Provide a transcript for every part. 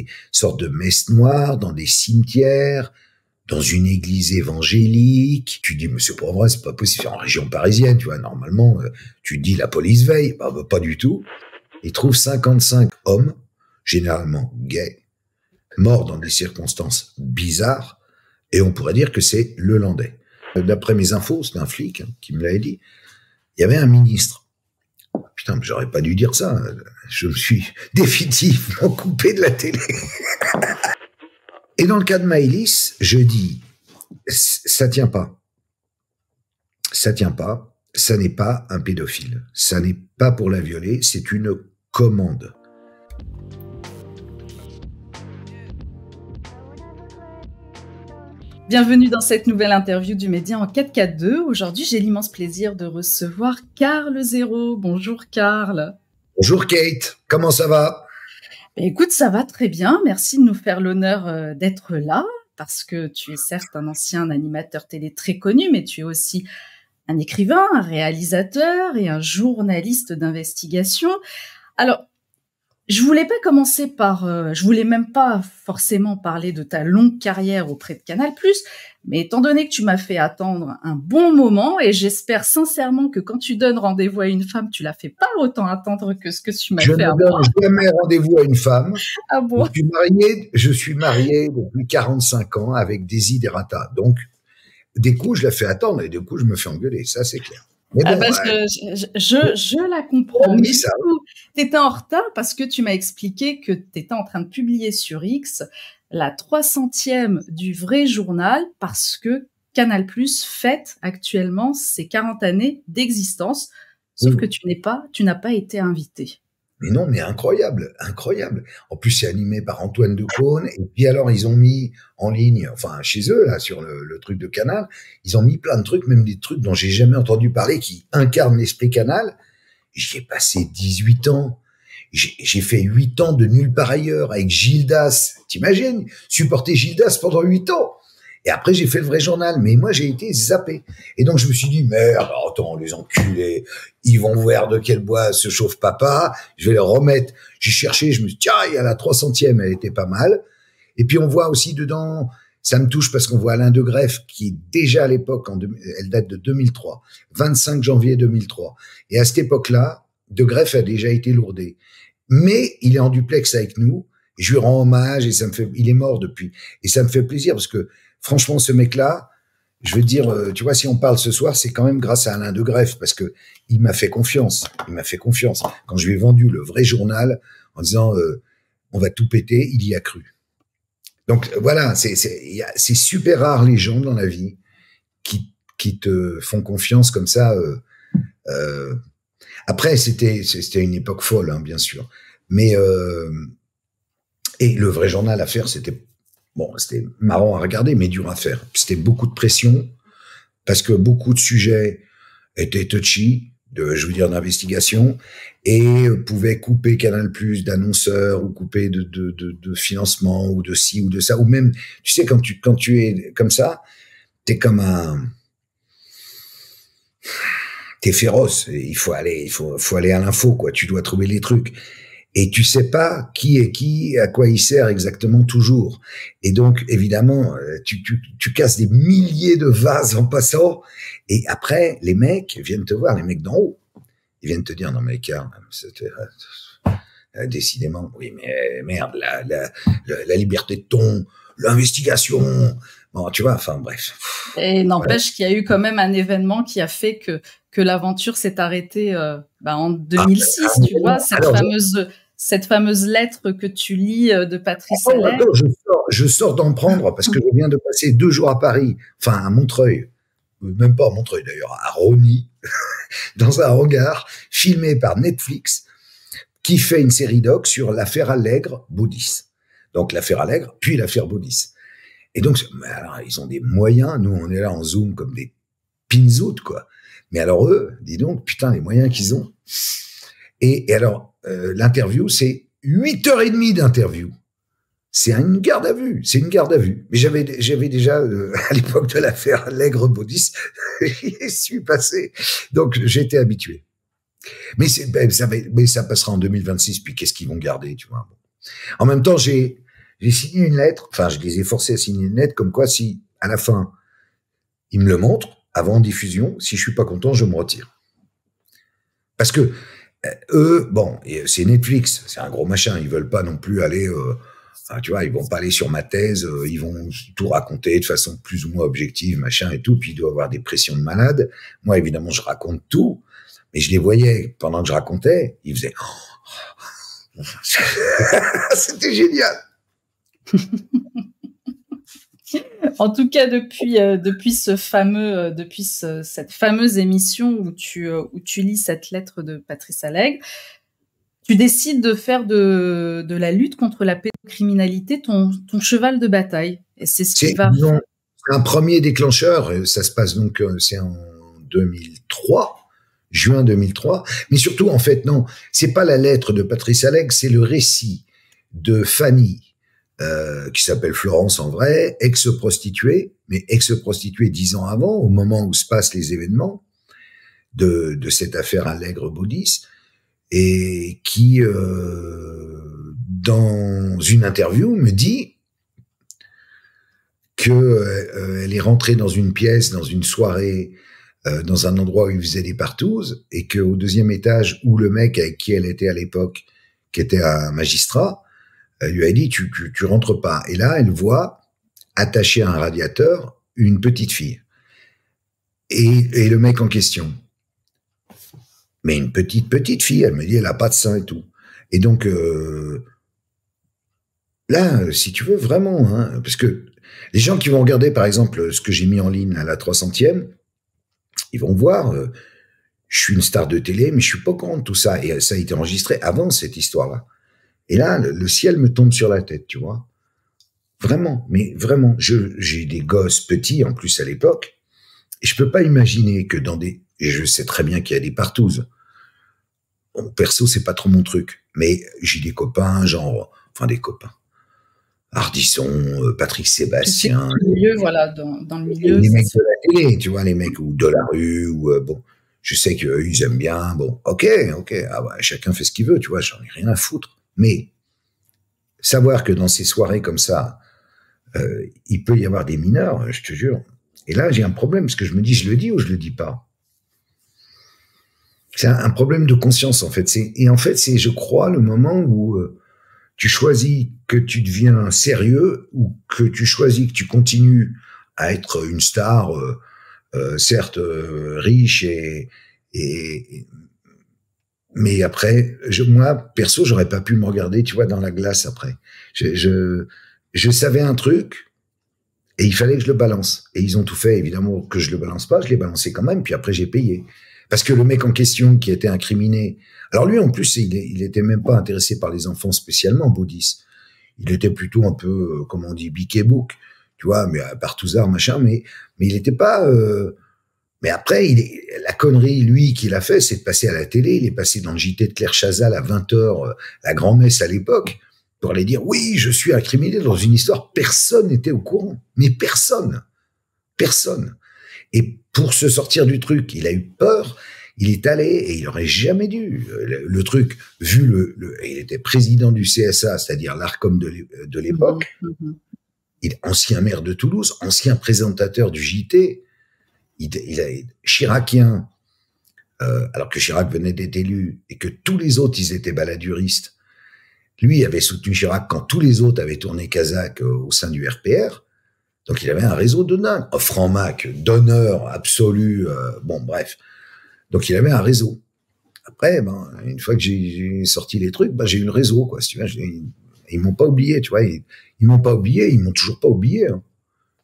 des sortes de messes noires, dans des cimetières, dans une église évangélique. Tu dis, mais c'est pas vrai, c'est pas possible. C'est en région parisienne, tu vois. Normalement, tu dis la police veille. Bah, pas du tout. Ils trouvent 55 hommes, généralement gays, morts dans des circonstances bizarres. Et on pourrait dire que c'est le Landais. D'après mes infos, c'est un flic qui me l'avait dit. Il y avait un ministre. Putain, mais j'aurais pas dû dire ça. Je me suis définitivement coupé de la télé. Et dans le cas de Maëlys, je dis, ça tient pas. Ça tient pas. Ça n'est pas un pédophile. Ça n'est pas pour la violer. C'est une commande. Bienvenue dans cette nouvelle interview du Média en 4K2. Aujourd'hui, j'ai l'immense plaisir de recevoir Karl Zéro. Bonjour Karl. Bonjour Kate, comment ça va? Écoute, ça va très bien. Merci de nous faire l'honneur d'être là, parce que tu es certes un ancien animateur télé très connu, mais tu es aussi un écrivain, un réalisateur et un journaliste d'investigation. Alors, je voulais pas commencer par, je voulais même pas forcément parler de ta longue carrière auprès de Canal+, mais étant donné que tu m'as fait attendre un bon moment, et j'espère sincèrement que quand tu donnes rendez-vous à une femme, tu la fais pas autant attendre que ce que tu m'as fait à moi. Je ne donne jamais rendez-vous à une femme. Ah bon? Je suis marié depuis 45 ans avec Desiderata. Donc, des coups, je la fais attendre et des coups, je me fais engueuler. Ça, c'est clair. Mais bon, je la comprends. Mais du coup, t'étais en retard parce que tu m'as expliqué que t'étais en train de publier sur X la 300e du vrai journal parce que Canal+ fête actuellement ses 40 années d'existence. Sauf que tu n'as pas été invité. Mais non, mais incroyable, incroyable. En plus, c'est animé par Antoine Decaune. Et puis alors, ils ont mis en ligne, enfin chez eux, là, sur le truc de Canal, ils ont mis plein de trucs, même des trucs dont j'ai jamais entendu parler, qui incarnent l'esprit Canal. J'y ai passé 18 ans. J'ai fait 8 ans de nulle part ailleurs avec Gildas. T'imagines? Supporter Gildas pendant 8 ans. Et après, j'ai fait le vrai journal. Mais moi, j'ai été zappé. Et donc, je me suis dit, merde, attends, les enculés, ils vont voir de quel bois se chauffe papa. Je vais les remettre. J'ai cherché, je me suis dit, tiens, il y a la 300e, elle était pas mal. Et puis, on voit aussi dedans, ça me touche parce qu'on voit Alain de Greff, qui est déjà à l'époque, elle date de 2003, 25 janvier 2003. Et à cette époque-là, de Greff a déjà été lourdé. Mais il est en duplex avec nous. Et je lui rends hommage et il est mort depuis. Et ça me fait plaisir parce que, franchement, ce mec-là, je veux dire, tu vois, si on parle ce soir, c'est quand même grâce à Alain de Greff, parce que il m'a fait confiance. Il m'a fait confiance. Quand je lui ai vendu le vrai journal, en disant, on va tout péter, il y a cru. Donc, voilà, c'est super rare les gens dans la vie qui te font confiance comme ça. Après, c'était une époque folle, hein, bien sûr. Mais, et le vrai journal à faire, c'était marrant à regarder, mais dur à faire. C'était beaucoup de pression, parce que beaucoup de sujets étaient touchy, d'investigation, et pouvaient couper Canal+ d'annonceurs, ou couper de financement, ou de ci, ou de ça, ou même, tu sais, quand tu es comme ça, t'es comme t'es féroce. Il faut aller à l'info, quoi. Tu dois trouver les trucs. Et tu sais pas qui est qui, à quoi il sert exactement toujours. Et donc, évidemment, tu casses des milliers de vases en passant. Et après, les mecs viennent te voir, les mecs d'en haut. Ils viennent te dire, non mais Karl, c'était décidément, oui mais merde, la liberté de ton, l'investigation, bon, tu vois, enfin bref. Et n'empêche qu'il y a eu quand même un événement qui a fait que l'aventure s'est arrêtée en 2006, tu vois, cette fameuse lettre que tu lis de Patrice Allais. Je sors d'en prendre parce que je viens de passer 2 jours à Paris, enfin à Montreuil, même pas à Montreuil d'ailleurs, à Rosny, dans un hangar filmé par Netflix, qui fait une série doc sur l'affaire Allègre-Baudis. Donc l'affaire Allègre, puis l'affaire Baudis. Et donc, alors, ils ont des moyens, nous on est là en Zoom comme des pinzoutes, quoi. Mais alors eux, dis donc, putain, les moyens qu'ils ont. Et alors, l'interview, c'est 8h30 d'interview. C'est une garde à vue, Mais j'avais déjà, à l'époque de l'affaire Allègre-Baudis, j'y suis passé. Donc, j'étais habitué. Mais ça passera en 2026, puis qu'est-ce qu'ils vont garder, tu vois. Bon. En même temps, j'ai j'ai signé une lettre, enfin, je les ai forcés à signer une lettre comme quoi si, à la fin, ils me le montrent, avant diffusion, si je suis pas content, je me retire. Parce que, eux, bon, c'est Netflix, c'est un gros machin, ils veulent pas non plus aller, enfin, tu vois, ils vont pas aller sur ma thèse, ils vont tout raconter de façon plus ou moins objective, machin et tout, puis il doit avoir des pressions de malade. Moi, évidemment, je raconte tout, mais je les voyais pendant que je racontais, ils faisaient, c'était génial. En tout cas, depuis cette fameuse émission où tu lis cette lettre de Patrice Allègre, tu décides de faire de la lutte contre la pédocriminalité ton cheval de bataille. Et c'est ce qui va. C'est un premier déclencheur. Ça se passe donc, c'est en 2003. Juin 2003, mais surtout, en fait, non, c'est pas la lettre de Patrice Allègre, c'est le récit de Fanny, qui s'appelle Florence en vrai, ex-prostituée, mais ex-prostituée 10 ans avant, au moment où se passent les événements de cette affaire Allègre-Baudis, et qui, dans une interview, me dit que elle est rentrée dans une pièce, dans une soirée, dans un endroit où il faisait des partouzes, et qu'au deuxième étage, où le mec avec qui elle était à l'époque, qui était un magistrat, lui a dit tu rentres pas. Et là, elle voit attaché à un radiateur une petite fille. Et le mec en question. Mais une petite fille, elle me dit elle a pas de sein et tout. Et donc là, si tu veux vraiment, hein, parce que les gens qui vont regarder par exemple ce que j'ai mis en ligne à la 300e, ils vont voir, je suis une star de télé, mais je suis pas au courant de tout ça. Et ça a été enregistré avant cette histoire-là. Et là, le ciel me tombe sur la tête, tu vois. Vraiment, mais vraiment. J'ai des gosses petits, en plus, à l'époque. Et je peux pas imaginer que et je sais très bien qu'il y a des partouzes. Bon, perso, c'est pas trop mon truc. Mais j'ai des copains, des copains. Ardisson, Patrick Sébastien. Voilà, dans le milieu. Les mecs de la télé, tu vois, les mecs ou de la rue, ou bon, je sais qu'eux, ils aiment bien. Bon, ok, ah ouais, chacun fait ce qu'il veut, tu vois, j'en ai rien à foutre. Mais savoir que dans ces soirées comme ça, il peut y avoir des mineurs, je te jure. Et là, j'ai un problème, parce que je me dis, je le dis ou je le dis pas. C'est un problème de conscience, en fait. Et en fait, c'est, je crois, le moment où tu choisis que tu deviens sérieux ou que tu choisis que tu continues à être une star, certes riche mais après, moi, perso, j'aurais pas pu me regarder, tu vois, dans la glace après. Je savais un truc et il fallait que je le balance. Et ils ont tout fait, évidemment, que je le balance pas. Je l'ai balancé quand même, puis après, j'ai payé. Parce que le mec en question qui était incriminé, alors lui, en plus, il était même pas intéressé par les enfants spécialement, Baudis. Il était plutôt un peu, comment on dit, bic et bouc, tu vois, mais partouzard, machin, mais il était pas... Mais après, la connerie, lui, qu'il a fait, c'est de passer à la télé. Il est passé dans le JT de Claire Chazal à 20h, la grand-messe à l'époque, pour aller dire, oui, je suis incriminé dans une histoire. Personne n'était au courant. Mais personne. Personne. Et pour se sortir du truc, il a eu peur. Il est allé, et il aurait jamais dû. Le truc, vu il était président du CSA, c'est-à-dire l'ARCOM de l'époque. Il est ancien maire de Toulouse, ancien présentateur du JT. Il est chiracien, alors que Chirac venait d'être élu et que tous les autres, ils étaient baladuristes. Lui avait soutenu Chirac quand tous les autres avaient tourné Kazakh au sein du RPR. Donc il avait un réseau de dingue. Franc-mac, d'honneur absolu. Bon, bref. Donc il avait un réseau. Après, une fois que j'ai sorti les trucs, j'ai eu le réseau, quoi. Tu vois, ils m'ont pas oublié, tu vois. Ils m'ont pas oublié, ils m'ont toujours pas oublié. Hein.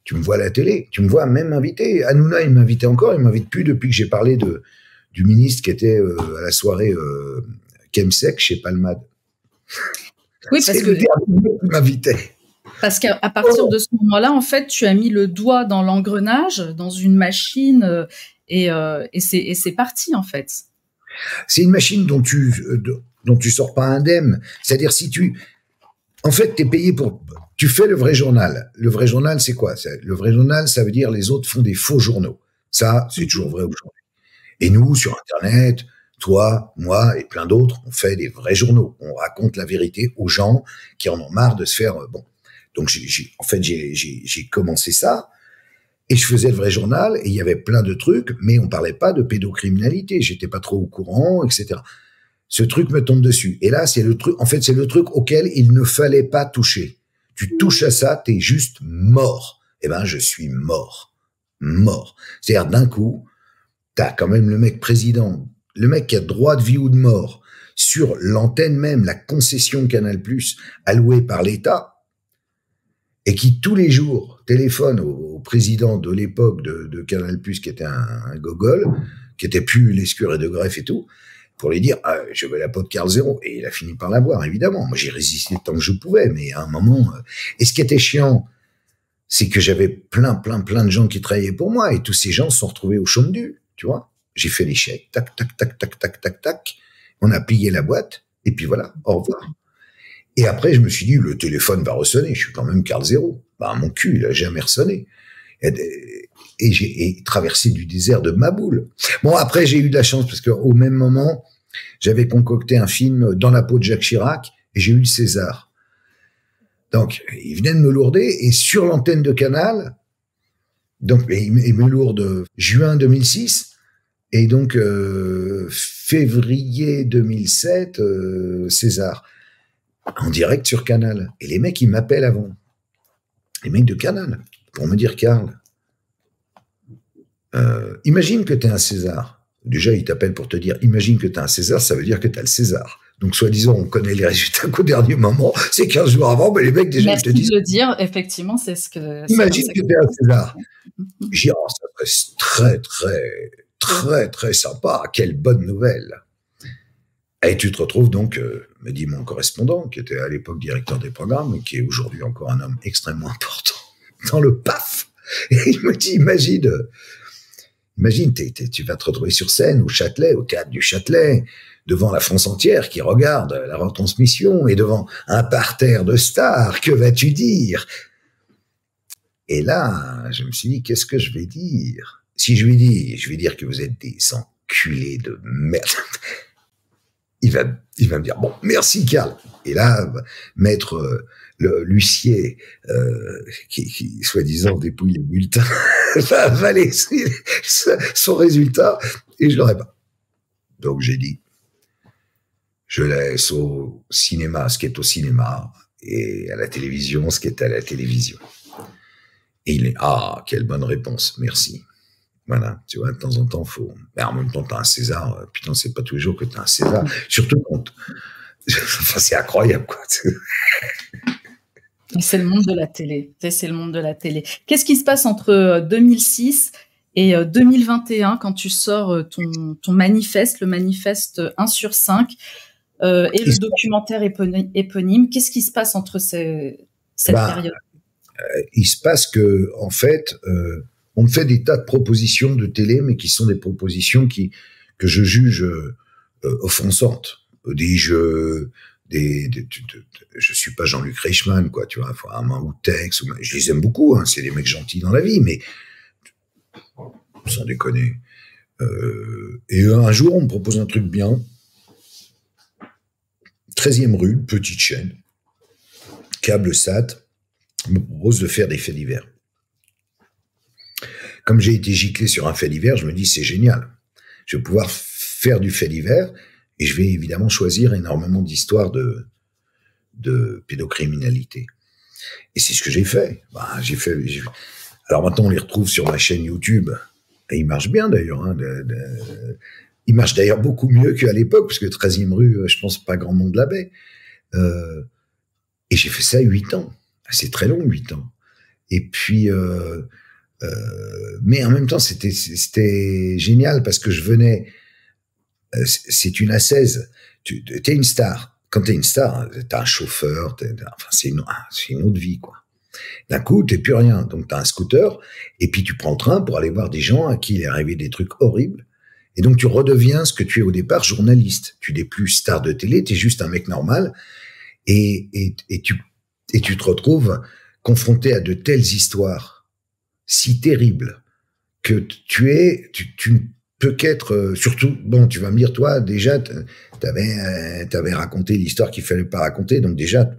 Tu me vois à la télé, tu me vois même invité. Hanouna, il m'invitait encore, il m'invite plus depuis que j'ai parlé du ministre qui était à la soirée Chemsec chez Palmade. Oui, parce que il m'invitait. Parce qu'à partir de ce moment-là, en fait, tu as mis le doigt dans l'engrenage, dans une machine, et c'est parti, en fait. C'est une machine dont tu sors pas indemne. C'est-à-dire en fait, t'es payé pour. Tu fais le vrai journal. Le vrai journal, c'est quoi? Le vrai journal, ça veut dire les autres font des faux journaux. Ça, c'est toujours vrai aujourd'hui. Et nous, sur Internet, toi, moi et plein d'autres, on fait des vrais journaux. On raconte la vérité aux gens qui en ont marre de se faire. Bon, Donc, en fait, j'ai commencé ça. Et je faisais le vrai journal, et il y avait plein de trucs, mais on parlait pas de pédocriminalité. J'étais pas trop au courant, etc. Ce truc me tombe dessus. Et là, c'est le truc, en fait, c'est le truc auquel il ne fallait pas toucher. Tu touches à ça, t'es juste mort. Eh ben, je suis mort. Mort. C'est-à-dire, d'un coup, t'as quand même le mec président, le mec qui a droit de vie ou de mort, sur l'antenne même, la concession Canal+, allouée par l'État, et qui tous les jours téléphone au président de l'époque de Canal+, qui était un gogol, qui était plus Lescure et De Greff et tout, pour lui dire je veux la peau de Karl Zéro. Et il a fini par l'avoir, évidemment. Moi, j'ai résisté tant que je pouvais, mais à un moment... Et ce qui était chiant, c'est que j'avais plein de gens qui travaillaient pour moi, et tous ces gens se sont retrouvés au chaume du, tu vois. J'ai fait les chèques, tac, tac, tac, tac, tac, tac, tac. On a plié la boîte, et puis voilà, au revoir. Et après, je me suis dit, le téléphone va ressonner. Je suis quand même Karl Zéro. Bah, mon cul, il a jamais ressonné. Et j'ai traversé du désert de Maboul. Bon, après, j'ai eu de la chance parce qu'au même moment, j'avais concocté un film dans la peau de Jacques Chirac et j'ai eu le César. Donc, il venait de me lourder et sur l'antenne de Canal, donc, il me lourde juin 2006 et donc, février 2007, César. En direct sur Canal. Et les mecs, ils m'appellent avant. Les mecs de Canal. Pour me dire, Karl, imagine que t'es un César. Déjà, ils t'appellent pour te dire, imagine que t'as un César, ça veut dire que t'as le César. Donc, soi-disant, on connaît les résultats qu'au dernier moment. C'est 15 jours avant, mais les mecs, déjà, ils te disent. Merci de le dire, effectivement, c'est ce que... Imagine que t'es un César. J'ai dit, ça serait très sympa. Quelle bonne nouvelle. Et tu te retrouves donc, me dit mon correspondant, qui était à l'époque directeur des programmes, et qui est aujourd'hui encore un homme extrêmement important, dans le PAF. Et il me dit, imagine, tu vas te retrouver sur scène, au Châtelet, au théâtre du Châtelet, devant la France entière qui regarde la retransmission, et devant un parterre de stars, que vas-tu dire? Et là, je me suis dit, qu'est-ce que je vais dire? Si je lui dis, je vais dire que vous êtes des enculés de merde. Il va me dire, bon, merci Karl. Et là, maître l'huissier, qui soi-disant dépouille les bulletins, va avaler son résultat, et je l'aurai pas. Donc j'ai dit, je laisse au cinéma ce qui est au cinéma, et à la télévision ce qui est à la télévision. Et il est, quelle bonne réponse, merci. Voilà, tu vois, de temps en temps, faut... Mais en même temps, t'as un César. Putain, c'est pas tous les jours que t'as un César. Surtout quand... Enfin, c'est incroyable, quoi. C'est le monde de la télé. C'est le monde de la télé. Qu'est-ce qui se passe entre 2006 et 2021 quand tu sors ton manifeste, le manifeste 1 sur 5, et le documentaire éponyme? Qu'est-ce qui se passe entre cette période? Il se passe que, en fait... on me fait des tas de propositions de télé, mais qui sont des propositions que je juge offensantes. Je suis pas Jean-Luc Reichmann, quoi, tu vois, ou Tex, je les aime beaucoup, hein, c'est des mecs gentils dans la vie, mais sans déconner. Et un jour, on me propose un truc bien. 13e rue, petite chaîne, câble SAT, me propose de faire des faits divers. Comme j'ai été giclé sur un fait divers, je me dis c'est génial. Je vais pouvoir faire du fait divers et je vais évidemment choisir énormément d'histoires de pédocriminalité. Et c'est ce que j'ai fait. Alors maintenant on les retrouve sur ma chaîne YouTube et ils marchent bien d'ailleurs. Hein, ils marchent d'ailleurs beaucoup mieux qu'à l'époque parce que 13e rue, je pense pas grand monde l'avait. Et j'ai fait ça 8 ans. C'est très long 8 ans. Et puis mais en même temps, c'était génial parce que je venais. C'est une assaise. T'es une star. Quand t'es une star, t'as un chauffeur. C'est une autre vie, quoi. D'un coup, t'es plus rien. Donc t'as un scooter et puis tu prends le train pour aller voir des gens à qui il est arrivé des trucs horribles. Et donc tu redeviens ce que tu es au départ, journaliste. Tu n'es plus star de télé, t'es juste un mec normal. Et tu te retrouves confronté à de telles histoires si terrible que tu ne peux qu'être, surtout, bon, tu vas me dire, toi, déjà, t'avais raconté l'histoire qu'il fallait pas raconter, donc déjà,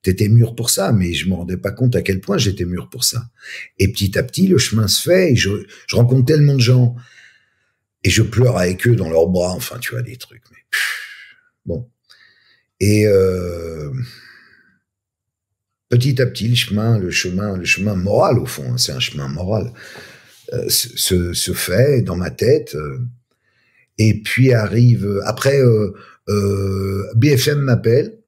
t'étais mûr pour ça, mais je me rendais pas compte à quel point j'étais mûr pour ça. Et petit à petit, le chemin se fait, et je rencontre tellement de gens, et je pleure avec eux dans leurs bras, enfin, tu vois, des trucs. Mais bon. Et petit à petit, le chemin moral, au fond, hein, c'est un chemin moral, se fait dans ma tête. Et puis arrive, après, BFM m'appelle.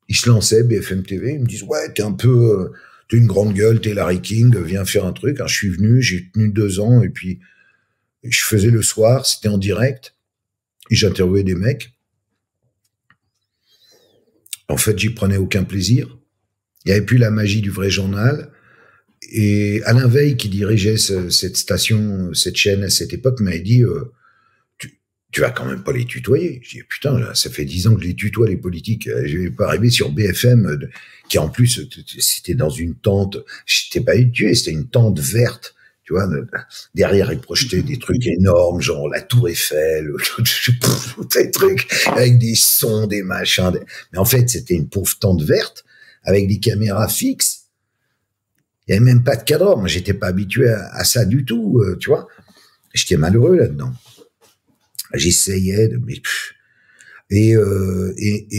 Ils se lançaient, BFM TV, ils me disent, ouais, t'es une grande gueule, t'es Larry King, viens faire un truc. Alors, je suis venu, j'ai tenu 2 ans, et puis je faisais le soir, c'était en direct, et j'interviewais des mecs. En fait, j'y prenais aucun plaisir. Il n'y avait plus la magie du vrai journal. Et Alain Veil, qui dirigeait cette station, cette chaîne à cette époque, m'avait dit, tu vas quand même pas les tutoyer. Je dis, putain, ça fait 10 ans que je les tutoie, les politiques. Je vais pas arriver sur BFM, qui en plus, c'était dans une tente. J'étais pas habitué, c'était une tente verte. Tu vois, derrière, ils projetaient des trucs énormes, genre la Tour Eiffel, des trucs, avec des sons, des machins. Mais en fait, c'était une pauvre tente verte, avec des caméras fixes. Il y avait même pas de cadre. Moi, j'étais pas habitué à ça du tout, tu vois. J'étais malheureux là-dedans. J'essayais de, et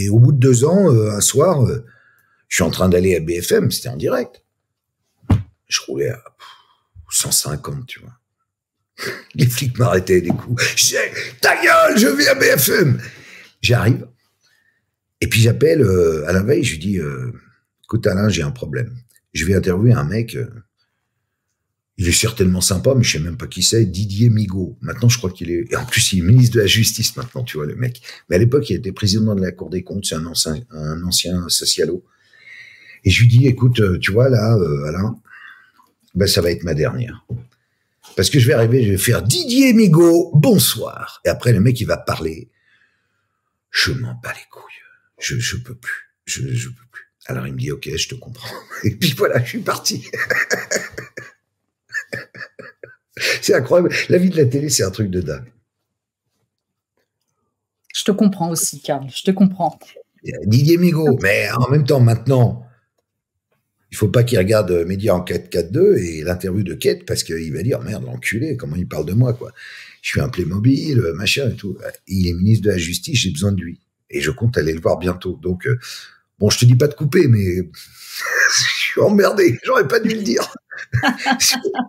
au bout de 2 ans, un soir, je suis en train d'aller à BFM, c'était en direct. Je roulais à 150, tu vois. Les flics m'arrêtaient des coups. Je disais, ta gueule, je vais à BFM. J'arrive. Et puis j'appelle Alain Veil, je lui dis, écoute Alain, j'ai un problème. Je vais interviewer un mec, il est certainement sympa, mais je sais même pas qui c'est, Didier Migaud. Maintenant, je crois qu'il est, et en plus, il est ministre de la Justice maintenant, tu vois, le mec. Mais à l'époque, il était président de la Cour des comptes, c'est un ancien socialo. Et je lui dis, écoute, tu vois, là, Alain, ben, ça va être ma dernière. Parce que je vais arriver, je vais faire Didier Migaud, bonsoir. Et après, le mec, il va parler. Je m'en bats les couilles. Je peux plus. Je peux plus. Alors, il me dit, ok, je te comprends. Et puis voilà, je suis parti. C'est incroyable. La vie de la télé, c'est un truc de dingue. Je te comprends aussi, Karl. Je te comprends. Didier Migaud. Mais en même temps, maintenant, il faut pas qu'il regarde Média Enquête 4.2 et l'interview de Kate parce qu'il va dire, merde, l'enculé, comment il parle de moi, quoi. Je suis un Playmobil, machin et tout. Il est ministre de la Justice, j'ai besoin de lui. Et je compte aller le voir bientôt. Donc, bon, je te dis pas de couper, mais je suis emmerdé. J'aurais pas dû le dire.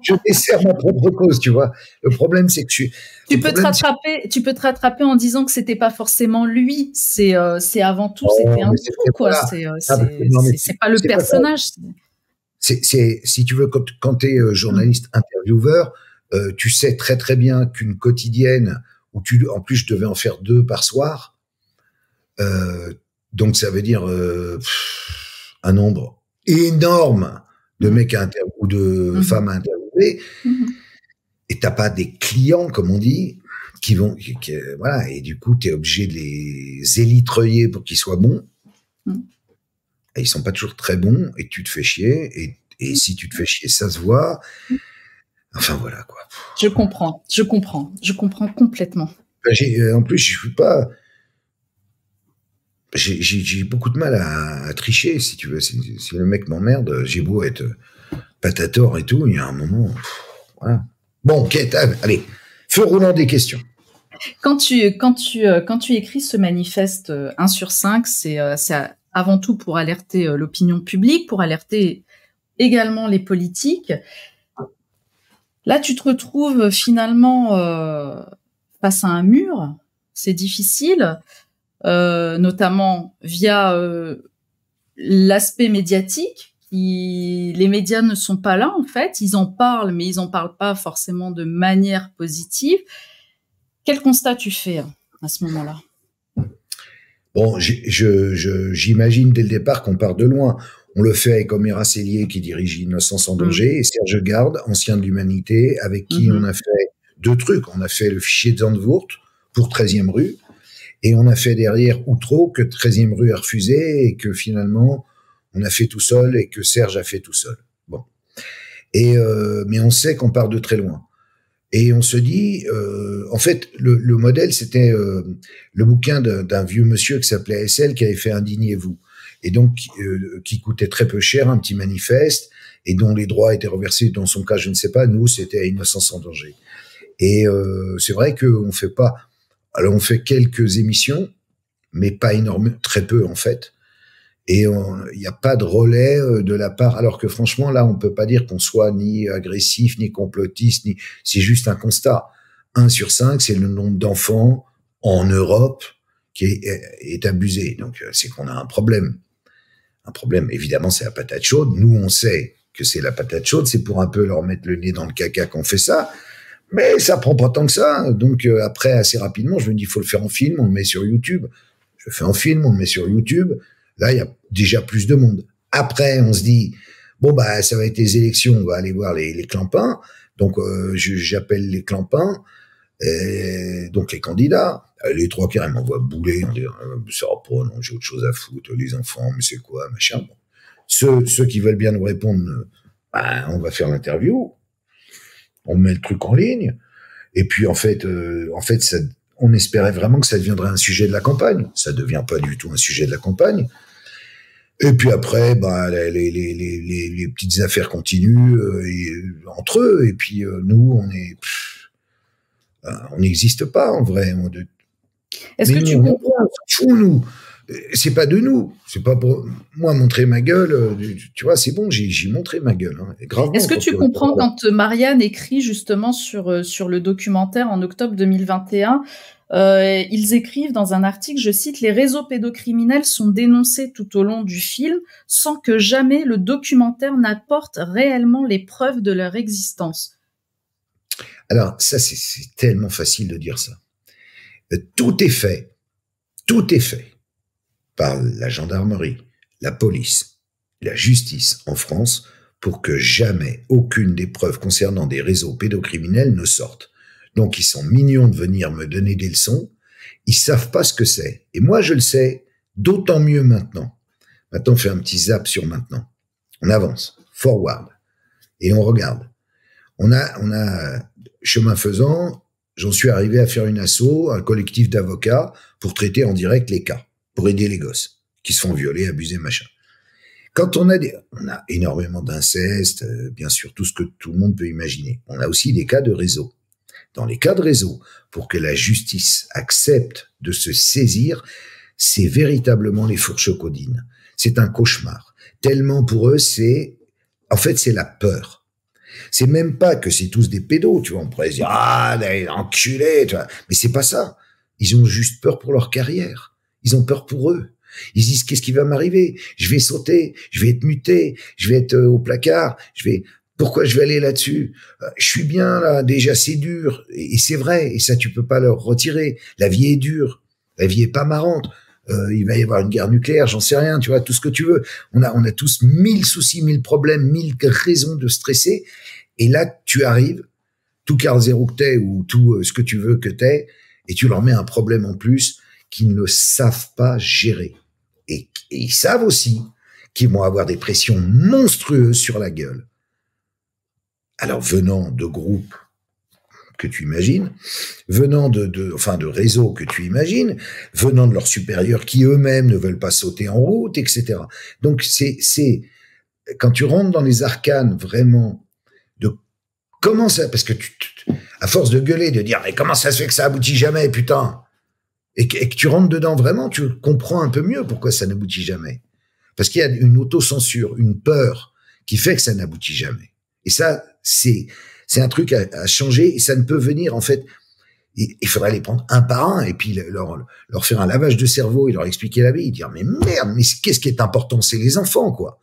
Je desserre ma propre cause, tu vois. Le problème, c'est que tu peux te rattraper en disant que c'était pas forcément lui. C'est avant tout, c'était un tout, quoi. C'est pas le personnage. Si tu veux, quand tu es journaliste intervieweur, tu sais très très bien qu'une quotidienne où en plus je devais en faire 2 par soir, donc ça veut dire un nombre énorme de mecs ou de femmes à interviewer, et t'as pas des clients, comme on dit, qui vont, voilà, et du coup, t'es obligé de les élitreuiller pour qu'ils soient bons. Et ils sont pas toujours très bons, et tu te fais chier, et si tu te fais chier, ça se voit. Enfin, voilà, quoi. Je comprends complètement. En plus, je suis pas, j'ai beaucoup de mal à tricher, si tu veux. Si le mec m'emmerde, j'ai beau être patator et tout, il y a un moment, voilà. Bon, Kate, allez, feu roulant des questions. Quand tu écris ce manifeste 1 sur 5, c'est avant tout pour alerter l'opinion publique, pour alerter également les politiques. Là, tu te retrouves finalement face à un mur. C'est difficile, notamment via l'aspect médiatique. Les médias ne sont pas là, en fait. Ils en parlent, mais ils en parlent pas forcément de manière positive. Quel constat tu fais à ce moment-là? Bon, j'imagine dès le départ qu'on part de loin. On le fait avec Omer Assélier, qui dirige Innocence en danger, et Serge Garde, ancien de l'Humanité, avec qui on a fait 2 trucs. On a fait le fichier de Zandvoort pour 13e rue, et on a fait derrière Outreau que 13e rue a refusé, et que finalement, on a fait tout seul, et que Serge a fait tout seul. Bon. Mais on sait qu'on part de très loin. Et on se dit, en fait, le modèle, c'était le bouquin d'un vieux monsieur qui s'appelait SL, qui avait fait Indignez-vous. et donc qui coûtait très peu cher, un petit manifeste, et dont les droits étaient reversés. Dans son cas, je ne sais pas. Nous, c'était Innocence en danger. Et c'est vrai qu'on fait pas. Alors, on fait quelques émissions, mais pas énormément, très peu en fait. Et il n'y a pas de relais de la part. Alors que franchement, là, on peut pas dire qu'on soit ni agressif, ni complotiste, ni. C'est juste un constat. 1 sur 5, c'est le nombre d'enfants en Europe qui est abusé. Donc, c'est qu'on a un problème. Un problème, évidemment, c'est la patate chaude. Nous, on sait que c'est la patate chaude. C'est pour un peu leur mettre le nez dans le caca qu'on fait ça. Mais ça prend pas tant que ça. Donc, après, assez rapidement, je me dis, il faut le faire en film, on le met sur YouTube. Je le fais en film, on le met sur YouTube. Là, il y a déjà plus de monde. Après, on se dit, bon, bah, ça va être les élections, on va aller voir les clampins. Donc, j'appelle les clampins. Donc les candidats, les 3/4 ils m'envoient bouler, on dit ça va pas, non, j'ai autre chose à foutre, les enfants, mais c'est quoi, machin. Bon. Ceux qui veulent bien nous répondre, bah, on va faire l'interview, on met le truc en ligne, et puis en fait ça, on espérait vraiment que ça deviendrait un sujet de la campagne. Ça devient pas du tout un sujet de la campagne. Et puis après, bah, les petites affaires continuent entre eux, et puis nous on n'existe pas en vrai. Est-ce que tu comprends? On s'en fout, nous. C'est pas de nous. C'est pas pour moi montrer ma gueule. Tu vois, c'est bon, j'ai montré ma gueule. Hein, gravement. Est-ce que tu comprends quand Marianne écrit justement sur le documentaire en octobre 2021, ils écrivent dans un article, je cite, « Les réseaux pédocriminels sont dénoncés tout au long du film sans que jamais le documentaire n'apporte réellement les preuves de leur existence. » Alors, ça, c'est tellement facile de dire ça. Tout est fait par la gendarmerie, la police, la justice en France pour que jamais aucune des preuves concernant des réseaux pédocriminels ne sorte. Donc, ils sont mignons de venir me donner des leçons. Ils savent pas ce que c'est. Et moi, je le sais, d'autant mieux maintenant. Maintenant, on fait un petit zap sur maintenant. On avance, forward, et on regarde. On a chemin faisant, j'en suis arrivé à faire une asso, un collectif d'avocats pour traiter en direct les cas, pour aider les gosses qui se font violer, abuser, machin. Quand on a énormément d'inceste, bien sûr, tout ce que tout le monde peut imaginer. On a aussi des cas de réseau. Dans les cas de réseau, pour que la justice accepte de se saisir, c'est véritablement les fourches codines. C'est un cauchemar. Tellement pour eux, c'est la peur. C'est même pas que c'est tous des pédos, tu vois. On pourrait se dire, ah, des enculés, tu vois. Mais c'est pas ça. Ils ont juste peur pour leur carrière. Ils ont peur pour eux. Ils se disent, qu'est-ce qui va m'arriver? Je vais sauter, je vais être muté, je vais être au placard, pourquoi je vais aller là-dessus? Je suis bien là, déjà c'est dur. Et c'est vrai, et ça tu peux pas leur retirer. La vie est dure, la vie est pas marrante. Il va y avoir une guerre nucléaire, j'en sais rien, tu vois, tout ce que tu veux. On a tous 1000 soucis, 1000 problèmes, 1000 raisons de stresser. Et là, tu arrives, tout quart zéro que t'es, ou tout ce que tu veux que t'es, et tu leur mets un problème en plus qu'ils ne savent pas gérer. Et ils savent aussi qu'ils vont avoir des pressions monstrueuses sur la gueule. Alors, venant de groupes que tu imagines, venant de réseaux que tu imagines, venant de leurs supérieurs qui eux-mêmes ne veulent pas sauter en route, etc. Donc, c'est quand tu rentres dans les arcanes vraiment de comment ça, parce que à force de gueuler, de dire, mais comment ça se fait que ça aboutit jamais, putain, et que tu rentres dedans vraiment, tu comprends un peu mieux pourquoi ça n'aboutit jamais. Parce qu'il y a une autocensure, une peur qui fait que ça n'aboutit jamais. Et ça, c'est un truc à changer, et ça ne peut venir, en fait, il faudrait les prendre un par un, et puis leur faire un lavage de cerveau, et leur expliquer la vie, et dire, mais merde, mais qu'est-ce qui est important? C'est les enfants, quoi.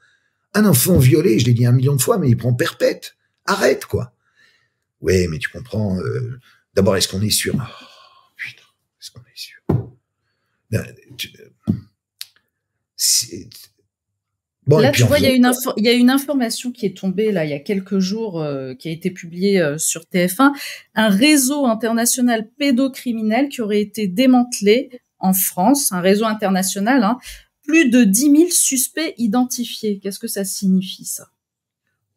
Un enfant violé, je l'ai dit 1 million de fois, mais il prend perpète. Arrête, quoi. Ouais, mais tu comprends, d'abord, est-ce qu'on est sûr? Oh, putain, est-ce qu'on est sûr? Bon, là, tu vois, il y a une information qui est tombée là il y a quelques jours, qui a été publiée sur TF1, un réseau international pédocriminel qui aurait été démantelé en France, un réseau international, hein, plus de 10 000 suspects identifiés. Qu'est-ce que ça signifie, ça?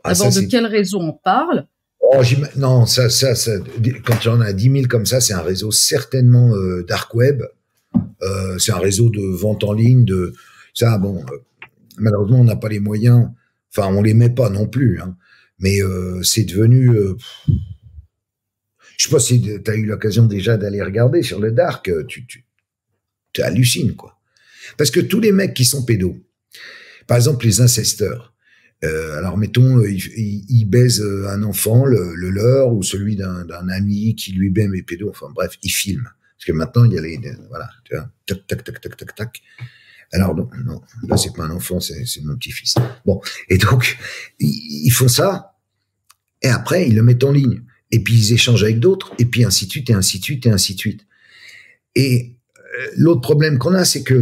D'abord, de quel réseau on parle? Non, ça, quand il y en a 10 000 comme ça, c'est un réseau certainement dark web. C'est un réseau de vente en ligne, ça, bon. malheureusement, on n'a pas les moyens. Enfin, on les met pas non plus. Hein. Mais c'est devenu. Je sais pas si tu as eu l'occasion déjà d'aller regarder sur le dark. Tu hallucines, quoi. Parce que tous les mecs qui sont pédos, par exemple les incesteurs, alors mettons, ils baisent un enfant, le leur, ou celui d'un ami qui lui-même est pédo, enfin bref, ils filment. Parce que maintenant, il y a voilà, tu vois, tac, tac, tac, tac, tac, tac. Alors non, là c'est pas un enfant, c'est mon petit-fils. Bon, et donc, ils font ça, et après, ils le mettent en ligne. Et puis, ils échangent avec d'autres, et puis ainsi de suite, et ainsi de suite, et ainsi de suite. Et l'autre problème qu'on a, c'est que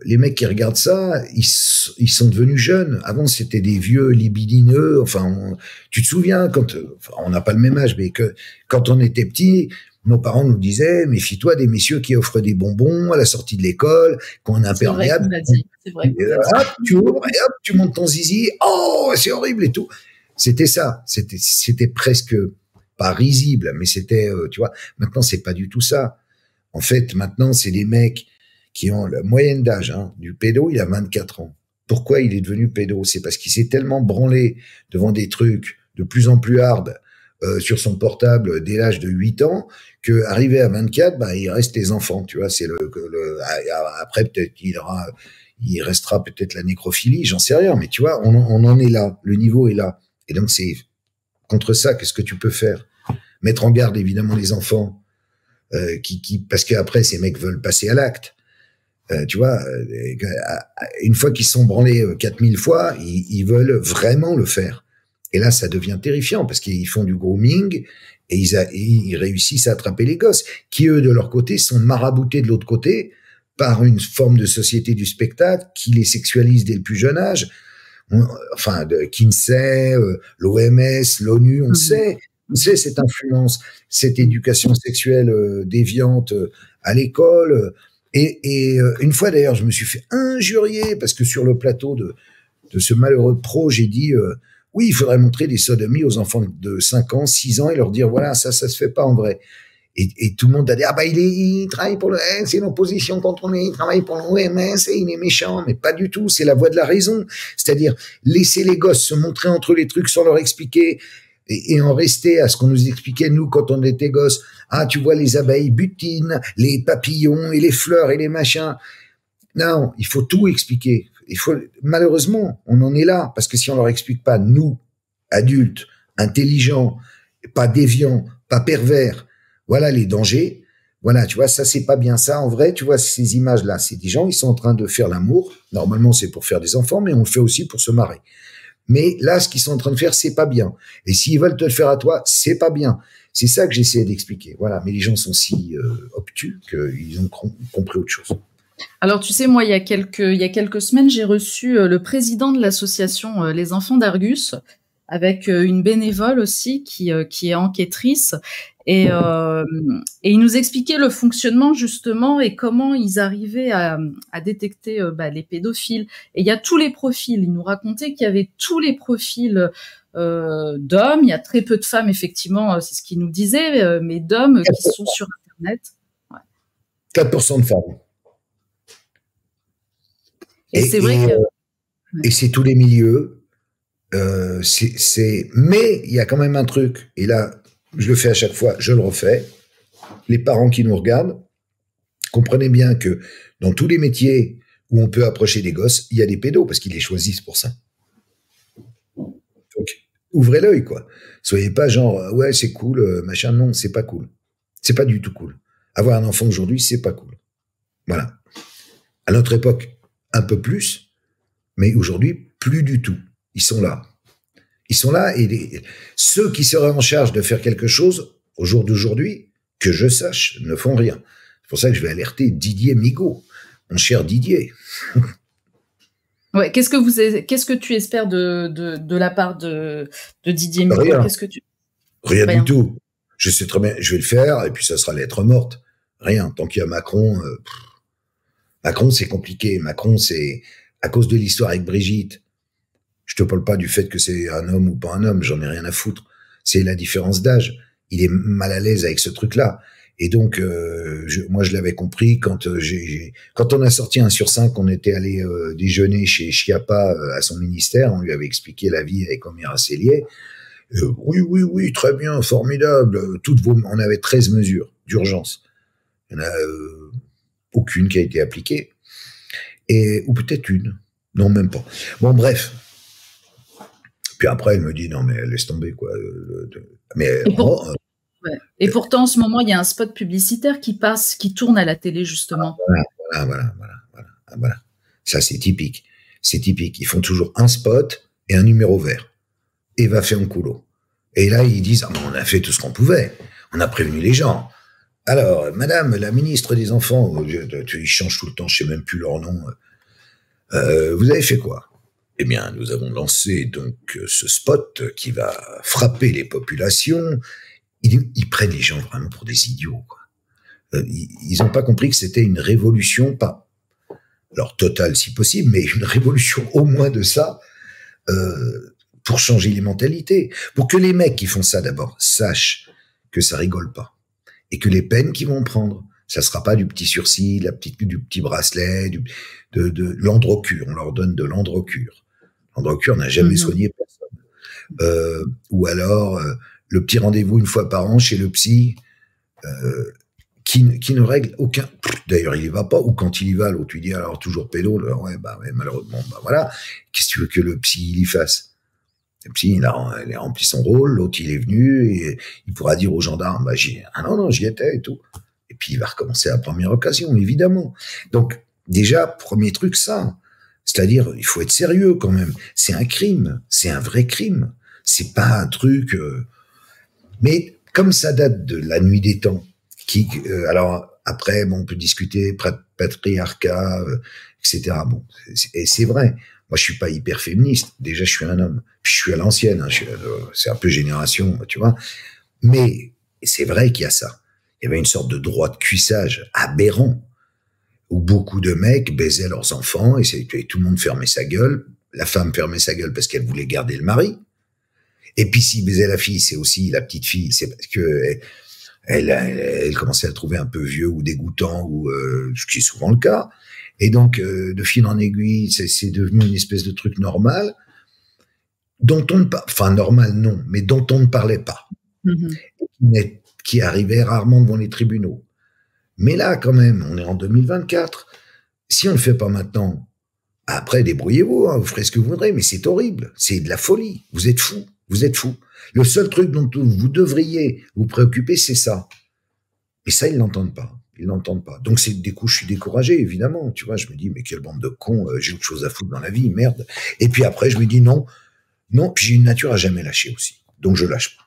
les mecs qui regardent ça, ils sont devenus jeunes. Avant, c'était des vieux libidineux. Enfin, tu te souviens on n'a pas le même âge, mais quand on était petit, nos parents nous disaient méfie-toi des messieurs qui offrent des bonbons à la sortie de l'école, qu'on est imperméable. C'est vrai. Hop, tu ouvres et hop, tu montes ton zizi. Oh, c'est horrible et tout. C'était ça. C'était presque pas risible, mais c'était, tu vois. Maintenant, c'est pas du tout ça. En fait, maintenant, c'est des mecs qui ont la moyenne d'âge du pédo, il a 24 ans. Pourquoi il est devenu pédo? C'est parce qu'il s'est tellement branlé devant des trucs de plus en plus hard sur son portable dès l'âge de 8 ans, que arrivé à 24, il reste les enfants, tu vois. C'est après peut-être il restera peut-être la nécrophilie, j'en sais rien, mais tu vois, on en est là, le niveau est là. Et donc c'est contre ça, qu'est-ce que tu peux faire? Mettre en garde évidemment les enfants, parce qu'après ces mecs veulent passer à l'acte. Tu vois, une fois qu'ils sont branlés 4000 fois, ils veulent vraiment le faire. Et là, ça devient terrifiant parce qu'ils font du grooming et ils réussissent à attraper les gosses qui, eux, de leur côté, sont maraboutés de l'autre côté par une forme de société du spectacle qui les sexualise dès le plus jeune âge. Enfin, de Kinsey, l'OMS, l'ONU, on sait cette influence, cette éducation sexuelle déviante à l'école. Et une fois d'ailleurs, je me suis fait injurier parce que sur le plateau de ce malheureux pro, j'ai dit oui, il faudrait montrer des sodomies aux enfants de 5 ans, 6 ans et leur dire voilà, ça se fait pas en vrai. Et tout le monde a dit il travaille pour c'est une opposition contre lui, il travaille pour l'OMS et il est méchant, mais pas du tout, c'est la voie de la raison. C'est-à-dire laisser les gosses se montrer entre les trucs sans leur expliquer et en rester à ce qu'on nous expliquait nous quand on était gosses. Ah, tu vois, les abeilles butinent, les papillons et les fleurs et les machins. Non, il faut tout expliquer. Malheureusement, on en est là, parce que si on leur explique pas, nous, adultes, intelligents, pas déviants, pas pervers, voilà les dangers. Voilà, tu vois, ça c'est pas bien ça. En vrai, tu vois, ces images-là, c'est des gens, ils sont en train de faire l'amour. Normalement, c'est pour faire des enfants, mais on le fait aussi pour se marrer. Mais là, ce qu'ils sont en train de faire, c'est pas bien. Et s'ils veulent te le faire à toi, c'est pas bien. C'est ça que j'essaie d'expliquer. Voilà. Mais les gens sont si obtus qu'ils ont compris autre chose. Alors, tu sais, moi, il y a quelques semaines, j'ai reçu le président de l'association Les Enfants d'Argus, avec une bénévole aussi qui est enquêtrice. Et il nous expliquait le fonctionnement justement et comment ils arrivaient à détecter les pédophiles. Et il y a tous les profils. Il nous racontait qu'il y avait tous les profils d'hommes. Il y a très peu de femmes, effectivement, c'est ce qu'il nous disait, mais d'hommes qui sont sur Internet. Ouais. 4% de femmes. Et c'est vrai que... Et c'est tous les milieux. Mais il y a quand même un truc. Et là, je le fais à chaque fois, je le refais. Les parents qui nous regardent, comprenez bien que dans tous les métiers où on peut approcher des gosses, il y a des pédos parce qu'ils les choisissent pour ça. Donc, ouvrez l'œil, quoi. Soyez pas genre, ouais, c'est cool, machin. Non, c'est pas cool. C'est pas du tout cool. Avoir un enfant aujourd'hui, c'est pas cool. Voilà. À notre époque, un peu plus, mais aujourd'hui, plus du tout. Ils sont là. Ils sont là et ceux qui seraient en charge de faire quelque chose au jour d'aujourd'hui, que je sache, ne font rien. C'est pour ça que je vais alerter Didier Migaud, mon cher Didier. Ouais, qu'est-ce que tu espères de la part de Didier Migaud? Rien. Rien Du tout. Je sais très bien, je vais le faire et puis ça sera lettre morte. Rien. Tant qu'il y a Macron, Macron c'est compliqué. Macron c'est à cause de l'histoire avec Brigitte. Je te parle pas du fait que c'est un homme ou pas un homme, j'en ai rien à foutre. C'est la différence d'âge. Il est mal à l'aise avec ce truc-là. Et donc, moi, je l'avais compris quand quand on a sorti 1 sur 5, on était allé déjeuner chez Schiappa à son ministère. On lui avait expliqué la vie avec Omer Cellier. Oui, très bien, formidable. On avait 13 mesures d'urgence. Il n'y en a aucune qui a été appliquée. Ou peut-être une. Non, même pas. Bon, bref. Puis après, elle me dit, non, mais laisse tomber, quoi. Mais et pourtant, en ce moment, il y a un spot publicitaire qui tourne à la télé, justement. Voilà. Ça, c'est typique. C'est typique. Ils font toujours un spot et un numéro vert. Et va faire un coulo. Et là, ils disent, on a fait tout ce qu'on pouvait. On a prévenu les gens. Alors, madame la ministre des Enfants, ils changent tout le temps, je sais même plus leur nom. Vous avez fait quoi? Eh bien, nous avons lancé donc ce spot qui va frapper les populations. Ils prennent les gens vraiment pour des idiots, quoi. Ils n'ont pas compris que c'était une révolution, pas alors totale si possible, mais une révolution au moins de ça, pour changer les mentalités, pour que les mecs qui font ça d'abord sachent que ça rigole pas et que les peines qu'ils vont prendre, ça sera pas du petit sursis, du petit bracelet, de l'androcure. On leur donne de l'androcure. L'androcure n'a jamais soigné personne. Ou alors le petit rendez-vous une fois par an chez le psy, qui ne règle aucun. D'ailleurs, il y va pas. Ou quand il y va, l'autre lui dit alors toujours pédo. Ouais, malheureusement, voilà. Qu'est-ce que tu veux que le psy il y fasse? Le psy, il a rempli son rôle. L'autre, il est venu et il pourra dire aux gendarmes, non, j'y étais et tout. Et puis il va recommencer à la première occasion, évidemment. Donc déjà, premier truc, ça. C'est-à-dire, il faut être sérieux quand même. C'est un crime, c'est un vrai crime. C'est pas un truc. Mais comme ça date de la nuit des temps, alors après, on peut discuter patriarcat, etc. Bon, et c'est vrai. Moi, je suis pas hyper féministe. Déjà, je suis un homme. Puis je suis à l'ancienne. Hein, c'est un peu génération, tu vois. Mais c'est vrai qu'il y a ça. Il y avait une sorte de droit de cuissage aberrant, où beaucoup de mecs baisaient leurs enfants et tout le monde fermait sa gueule. La femme fermait sa gueule parce qu'elle voulait garder le mari. Et puis s'il baisait la fille, c'est aussi la petite fille, c'est parce que elle commençait à le trouver un peu vieux ou dégoûtant, ou ce qui est souvent le cas. Et donc de fil en aiguille, c'est devenu une espèce de truc normal, dont on ne enfin normal non, mais dont on ne parlait pas, qui arrivait rarement devant les tribunaux. Mais là, quand même, on est en 2024. Si on le fait pas maintenant, après, débrouillez-vous, hein, vous ferez ce que vous voudrez, mais c'est horrible. C'est de la folie. Vous êtes fous. Vous êtes fous. Le seul truc dont vous devriez vous préoccuper, c'est ça. Et ça, ils l'entendent pas. Ils l'entendent pas. Donc, des coups, je suis découragé, évidemment. Tu vois, je me dis, mais quelle bande de cons, j'ai autre chose à foutre dans la vie, merde. Et puis après, je me dis, non, puis j'ai une nature à jamais lâcher aussi. Donc, je lâche pas.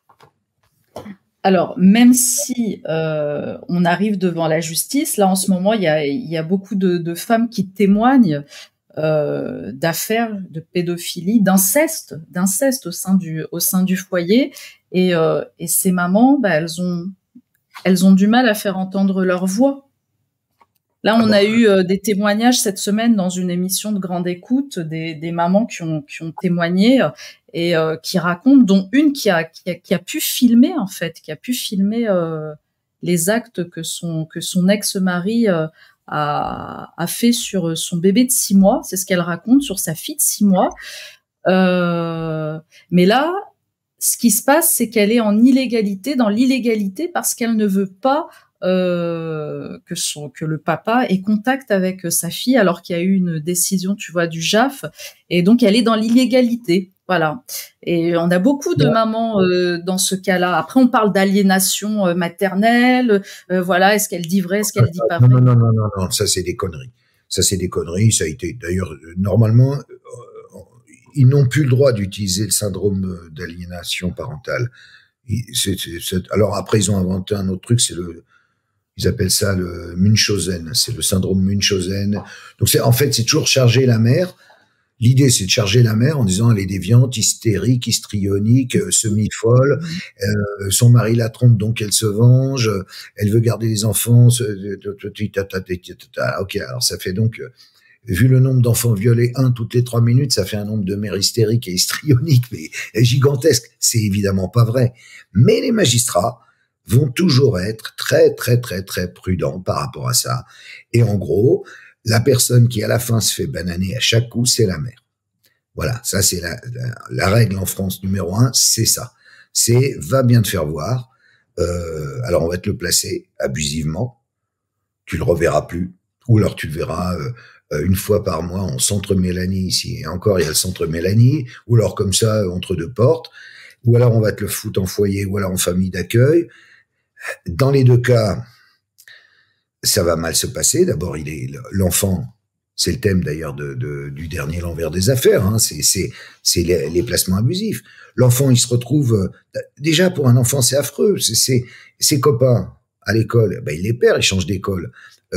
Alors, même si on arrive devant la justice, là en ce moment, il y a beaucoup de femmes qui témoignent d'affaires de pédophilie, d'inceste au sein du foyer, et ces mamans, elles ont du mal à faire entendre leur voix. Là, on a eu des témoignages cette semaine dans une émission de Grande Écoute, des mamans qui ont témoigné et qui racontent, dont une qui a pu filmer en fait, les actes que son ex-mari a fait sur son bébé de 6 mois. C'est ce qu'elle raconte sur sa fille de 6 mois. Mais là, ce qui se passe, c'est qu'elle est dans l'illégalité parce qu'elle ne veut pas que le papa ait contact avec sa fille, alors qu'il y a eu une décision, tu vois, du JAF, et donc elle est dans l'illégalité. Voilà. Et on a beaucoup de mamans dans ce cas-là. Après, on parle d'aliénation maternelle. Voilà, est-ce qu'elle dit vrai, est-ce qu'elle dit pas vrai? Non, ça c'est des conneries. Ça a été d'ailleurs normalement. Ils n'ont plus le droit d'utiliser le syndrome d'aliénation parentale. Alors après, ils ont inventé un autre truc, ils appellent ça le Munchausen. C'est le syndrome Munchausen. Donc c'est toujours charger la mère. L'idée, c'est de charger la mère en disant elle est déviante, hystérique, histrionique, semi-folle. Son mari la trompe, donc elle se venge. Elle veut garder les enfants. Ok, alors ça fait donc, vu le nombre d'enfants violés, toutes les 3 minutes, ça fait un nombre de mères hystériques et histrioniques, mais gigantesque. C'est évidemment pas vrai. Mais les magistrats vont toujours être très, très, très, très prudents par rapport à ça. Et en gros, la personne qui à la fin se fait bananer à chaque coup, c'est la mère. Voilà, ça c'est la règle en France numéro 1, c'est ça. C'est va bien te faire voir. Alors on va te le placer abusivement, tu le reverras plus, ou alors tu le verras une fois par mois en centre Mélanie ici. Et encore, il y a le centre Mélanie, ou alors comme ça entre deux portes, ou alors on va te le foutre en foyer, ou alors en famille d'accueil. Dans les deux cas, ça va mal se passer. D'abord, l'enfant. C'est le thème d'ailleurs du dernier L'envers des affaires. Hein. C'est les placements abusifs. L'enfant, il se retrouve déjà pour un enfant, c'est affreux. Ses copains à l'école, ben il les perd, il change d'école.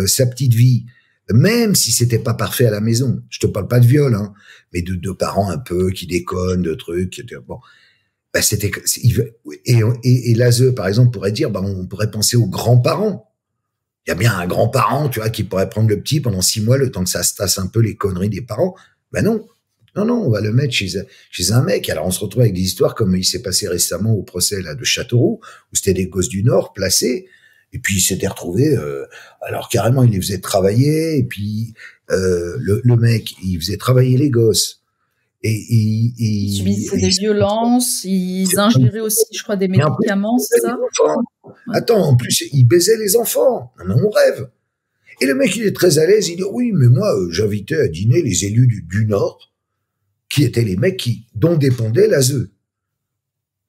Sa petite vie, même si c'était pas parfait à la maison. Je te parle pas de viol, hein, mais de parents un peu qui déconnent, de trucs. Bon, ben et l'ASE par exemple pourrait dire, ben on pourrait penser aux grands-parents. Il y a bien un grand-parent, tu vois, qui pourrait prendre le petit pendant 6 mois, le temps que ça se tasse un peu les conneries des parents. Ben non. Non, on va le mettre chez un mec. Alors on se retrouve avec des histoires comme il s'est passé récemment au procès là de Châteauroux, où c'était des gosses du Nord placés, et puis il s'était retrouvé, alors carrément il les faisait travailler, et puis le mec, il faisait travailler les gosses. Ils subissaient des violences, ils ingéraient aussi, je crois, des médicaments, c'est ça? Ouais. Attends, en plus, il baisait les enfants. Non, mais on rêve. Et le mec, il est très à l'aise, il dit, oui, mais moi, j'invitais à dîner les élus du Nord, qui étaient les mecs dont dépendait l'ASE.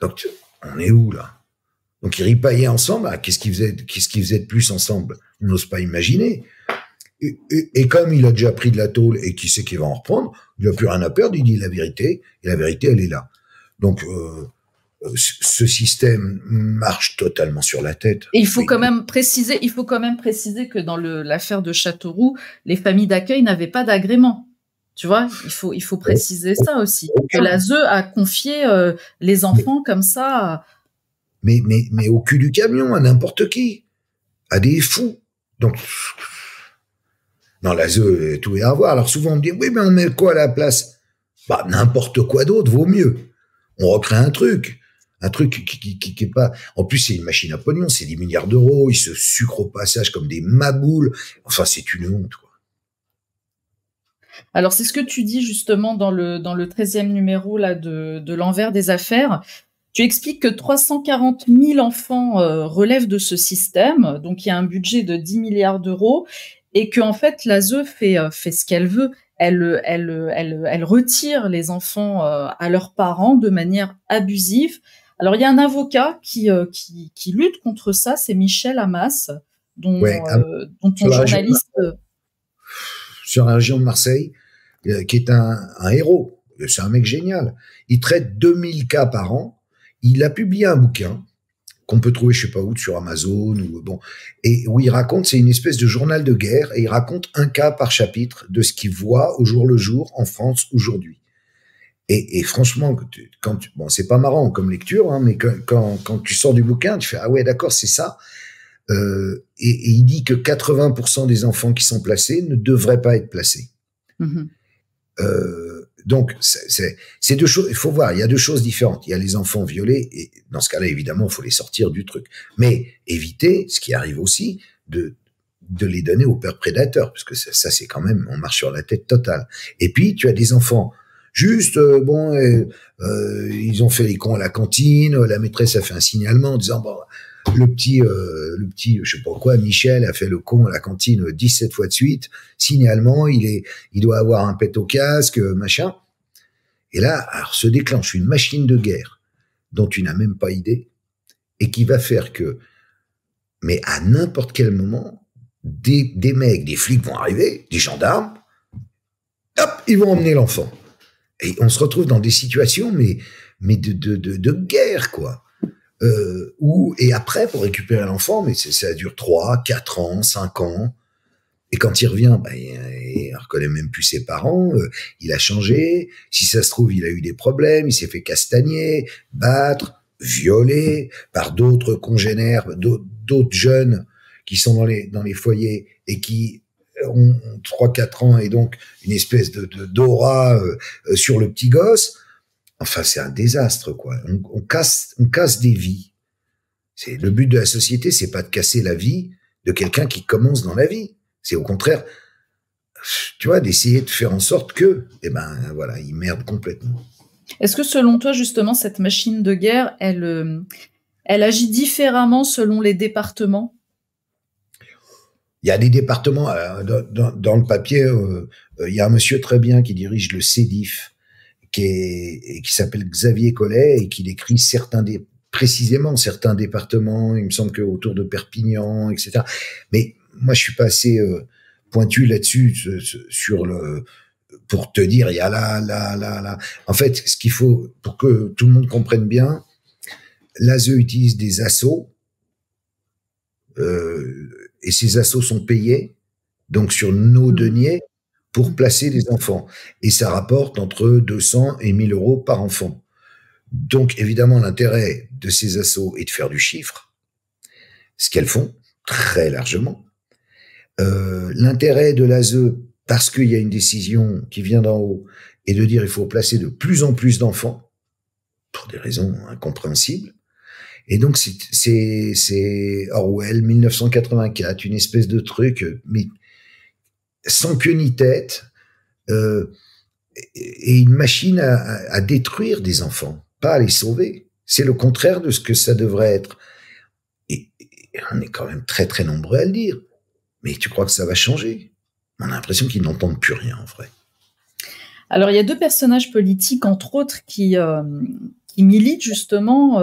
Donc, on est où, là? Donc, ils ripaillaient ensemble. Ah, qu'est-ce qu'ils faisaient de plus ensemble? On n'ose pas imaginer. Et comme il a déjà pris de la tôle et qui sait qu'il va en reprendre, il n'a plus rien à perdre, il dit la vérité, et la vérité, elle est là. Donc, ce système marche totalement sur la tête. Et il faut quand même préciser que dans l'affaire de Châteauroux, les familles d'accueil n'avaient pas d'agrément. Tu vois, il faut préciser ça aussi. Que l'ASE a confié les enfants comme ça. Mais au cul du camion, à n'importe qui. À des fous. Donc, non, l'ASE, tout est à voir. Alors souvent, on me dit, oui, mais on met quoi à la place? Bah, n'importe quoi d'autre vaut mieux. On recrée un truc qui est pas. En plus, c'est une machine à pognon, c'est 10 milliards d'euros, ils se sucrent au passage comme des maboules. Enfin, c'est une honte, quoi. Alors, c'est ce que tu dis justement dans le 13e numéro là de l'envers des affaires. Tu expliques que 340 000 enfants relèvent de ce système, donc il y a un budget de 10 milliards d'euros, et que en fait l'ASE fait ce qu'elle veut. Elle retire les enfants à leurs parents de manière abusive. Alors il y a un avocat qui lutte contre ça, c'est Michel Hamas, dont ton journaliste sur la région de Marseille, qui est un héros. C'est un mec génial. Il traite 2000 cas par an. Il a publié un bouquin qu'on peut trouver, je sais pas où, sur Amazon et où il raconte, c'est une espèce de journal de guerre, et il raconte un cas par chapitre de ce qu'il voit au jour le jour en France aujourd'hui. Et franchement, c'est pas marrant comme lecture, hein, mais quand tu sors du bouquin, tu fais ah ouais, d'accord, c'est ça. Et il dit que 80% des enfants qui sont placés ne devraient pas être placés. Mmh. Donc, c'est deux choses. Il faut voir, il y a deux choses différentes. Il y a les enfants violés, et dans ce cas-là, évidemment, il faut les sortir du truc. Mais éviter, ce qui arrive aussi, de les donner aux pères prédateurs, parce que ça c'est quand même, on marche sur la tête totale. Et puis, tu as des enfants, juste, ils ont fait les cons à la cantine, la maîtresse a fait un signalement en disant, bon, le petit, je sais pas quoi, Michel a fait le con à la cantine 17 fois de suite. Signalement, il doit avoir un pet au casque, machin. Et là, alors se déclenche une machine de guerre dont tu n'as même pas idée, et qui va faire que, mais à n'importe quel moment, des mecs, des flics vont arriver, des gendarmes, hop, ils vont emmener l'enfant. Et on se retrouve dans des situations, mais de guerre, quoi. Et après, pour récupérer l'enfant, mais ça dure 3, 4 ans, 5 ans. Et quand il revient, il reconnaît même plus ses parents, il a changé. Si ça se trouve, il a eu des problèmes, il s'est fait castagner, battre, violer par d'autres congénères, d'autres jeunes qui sont dans les foyers et qui ont 3, 4 ans, et donc une espèce d'aura sur le petit gosse. Enfin, c'est un désastre, quoi. On casse des vies C'est le but de la société, c'est pas de casser la vie de quelqu'un qui commence dans la vie. C'est au contraire, tu vois, d'essayer de faire en sorte que, eh ben, voilà, il merde complètement. Est-ce que selon toi, justement, cette machine de guerre, elle agit différemment selon les départements? Il y a des départements, dans le papier, il y a un monsieur très bien qui dirige le CEDIF, qui s'appelle Xavier Collet et qui décrit précisément certains départements, il me semble que autour de Perpignan, etc. Mais moi, je suis pas assez pointu là-dessus pour te dire, il y a là. En fait, ce qu'il faut, pour que tout le monde comprenne bien, l'ASE utilise des assos, et ces assos sont payés, donc sur nos deniers, pour placer des enfants. Et ça rapporte entre 200 et 1000 euros par enfant. Donc, évidemment, l'intérêt de ces assos est de faire du chiffre, ce qu'elles font très largement. L'intérêt de l'ASE, parce qu'il y a une décision qui vient d'en haut, est de dire il faut placer de plus en plus d'enfants, pour des raisons incompréhensibles. Et donc, c'est Orwell, 1984, une espèce de truc, mais sans queue ni tête, et une machine à détruire des enfants, pas à les sauver. C'est le contraire de ce que ça devrait être. Et on est quand même très très nombreux à le dire. Mais tu crois que ça va changer? On a l'impression qu'ils n'entendent plus rien, en vrai. Alors, il y a deux personnages politiques, entre autres, qui militent justement,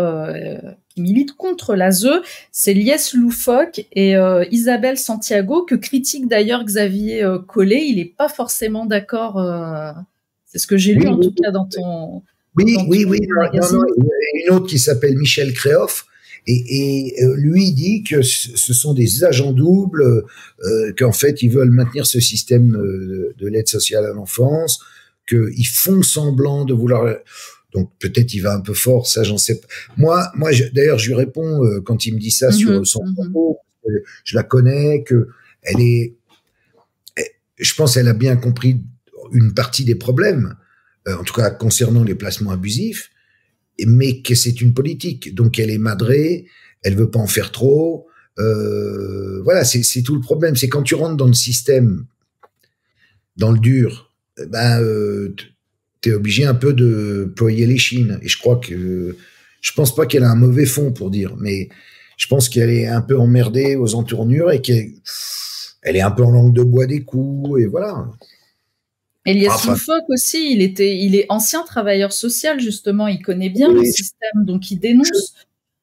qui militent contre l'ASE. C'est Lies Loufoque et Isabelle Santiago, que critique d'ailleurs Xavier Collet. Il n'est pas forcément d'accord. C'est ce que j'ai lu, en tout cas, dans ton... Oui. Non, il y a une autre qui s'appelle Michel Créoff. Et lui dit que ce sont des agents doubles, qu'en fait ils veulent maintenir ce système de l'aide sociale à l'enfance, qu'ils font semblant de vouloir. Donc peut-être il va un peu fort, ça j'en sais pas. Moi, d'ailleurs je lui réponds quand il me dit ça sur son propos, je la connais, que je pense qu'elle a bien compris une partie des problèmes, en tout cas concernant les placements abusifs. Mais que c'est une politique, donc elle est madrée, elle veut pas en faire trop. Voilà, c'est tout le problème. C'est quand tu rentres dans le système, dans le dur, t'es obligé un peu de ployer les chines. Et je pense pas qu'elle a un mauvais fond pour dire, mais je pense qu'elle est un peu emmerdée aux entournures et qu'elle est un peu en langue de bois des coups, et voilà. Elias Loufoque aussi, il est ancien travailleur social, justement, il connaît bien le système, donc il dénonce.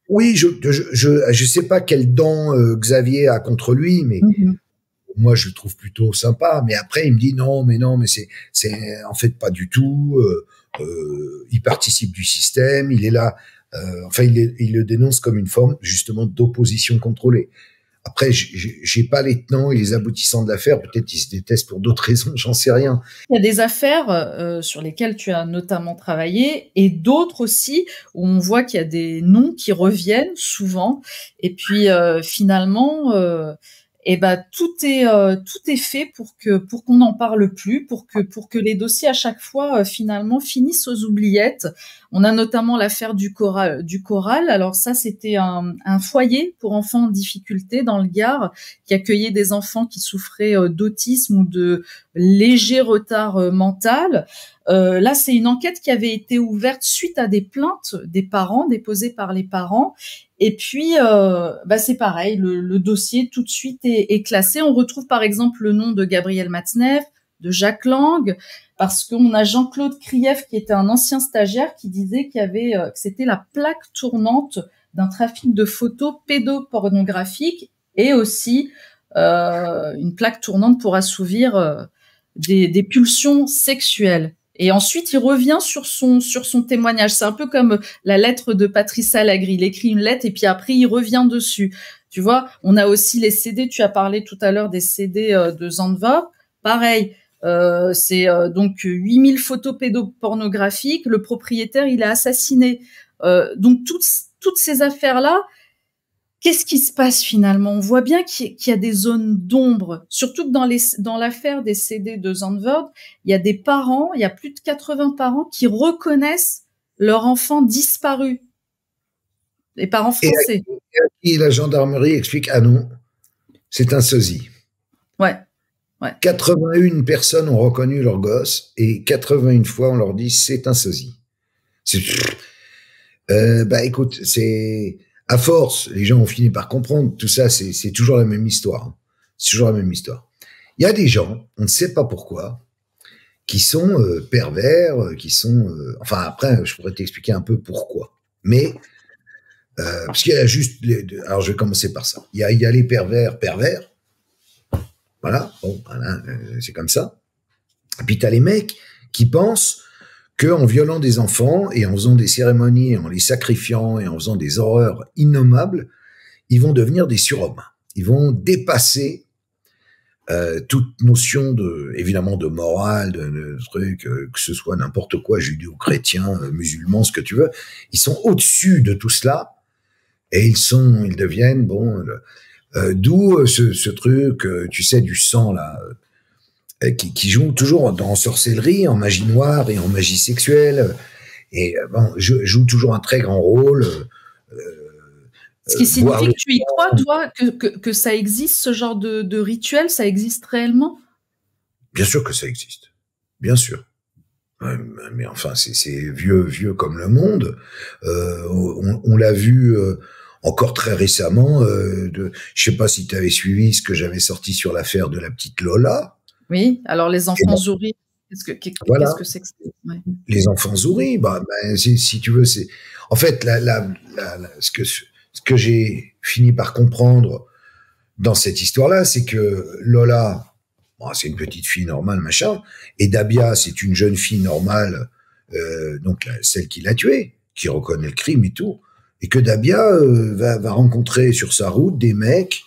Je sais pas quelle dent Xavier a contre lui, mais moi je le trouve plutôt sympa. Mais après il me dit non, mais c'est en fait pas du tout. Il participe du système, il est là. Il le dénonce comme une forme justement d'opposition contrôlée. Après, j'ai pas les tenants et les aboutissants de l'affaire. Peut-être qu'ils se détestent pour d'autres raisons, j'en sais rien. Il y a des affaires sur lesquelles tu as notamment travaillé et d'autres aussi où on voit qu'il y a des noms qui reviennent souvent. Et puis finalement, tout est fait pour qu'on n'en parle plus, pour que les dossiers à chaque fois finalement finissent aux oubliettes. On a notamment l'affaire du Choral. Alors ça, c'était un foyer pour enfants en difficulté dans le Gard qui accueillait des enfants qui souffraient d'autisme ou de léger retard mental. Là, c'est une enquête qui avait été ouverte suite à des plaintes des parents, déposées par les parents. Et puis, c'est pareil, le dossier tout de suite est classé. On retrouve par exemple le nom de Gabriel Matzneff, de Jacques Lang, parce qu'on a Jean-Claude Krief qui était un ancien stagiaire qui disait que c'était la plaque tournante d'un trafic de photos pédopornographiques et aussi une plaque tournante pour assouvir des pulsions sexuelles. Et ensuite, il revient sur son témoignage. C'est un peu comme la lettre de Patrice Alagri. Il écrit une lettre et puis après, il revient dessus. Tu vois, on a aussi les CD. Tu as parlé tout à l'heure des CD de Zandvoort. Pareil, c'est donc 8000 photos pédopornographiques. Le propriétaire, il a assassiné. Donc, toutes ces affaires-là, qu'est-ce qui se passe finalement? On voit bien qu'il y a des zones d'ombre, surtout que dans l'affaire des CD de Zandvoort, il y a des parents, il y a plus de 80 parents qui reconnaissent leur enfant disparu. Les parents Et français. à qui la gendarmerie explique, ah non, c'est un sosie. Ouais, ouais. 81 personnes ont reconnu leur gosse et 81 fois on leur dit c'est un sosie. Bah écoute, c'est à force, les gens ont fini par comprendre. Tout ça, c'est toujours la même histoire. Hein. C'est toujours la même histoire. Il y a des gens, on ne sait pas pourquoi, qui sont pervers, qui sont. Enfin après, je pourrais t'expliquer un peu pourquoi. Mais parce qu'il y a juste. Alors je vais commencer par ça. Il y a les pervers. Voilà. Bon, voilà, c'est comme ça. Et puis t'as les mecs qui pensent qu'en violant des enfants et en faisant des cérémonies, en les sacrifiant et en faisant des horreurs innommables, ils vont devenir des surhommes. Ils vont dépasser toute notion de, évidemment, de morale, de truc, que ce soit n'importe quoi, judéo-chrétien, musulman, ce que tu veux. Ils sont au-dessus de tout cela et ils deviennent, bon, d'où ce truc, tu sais, du sang là. Qui joue toujours en sorcellerie, en magie noire et en magie sexuelle, et bon, joue toujours un très grand rôle. Ce qui signifie que tu y crois, toi, que ça existe, ce genre de rituel, ça existe réellement? Bien sûr que ça existe, bien sûr. Mais enfin, c'est vieux comme le monde. On l'a vu encore très récemment. Je sais pas si tu avais suivi ce que j'avais sorti sur l'affaire de la petite Lola. Oui, alors les enfants souris, Voilà. qu'est-ce que c'est que ça? Ouais. Les enfants souris, si tu veux, c'est en fait ce que j'ai fini par comprendre dans cette histoire-là, c'est que Lola, bon, c'est une petite fille normale, machin, et Dabia, c'est une jeune fille normale, donc celle qui l'a tuée, qui reconnaît le crime et tout, et que Dabia va rencontrer sur sa route des mecs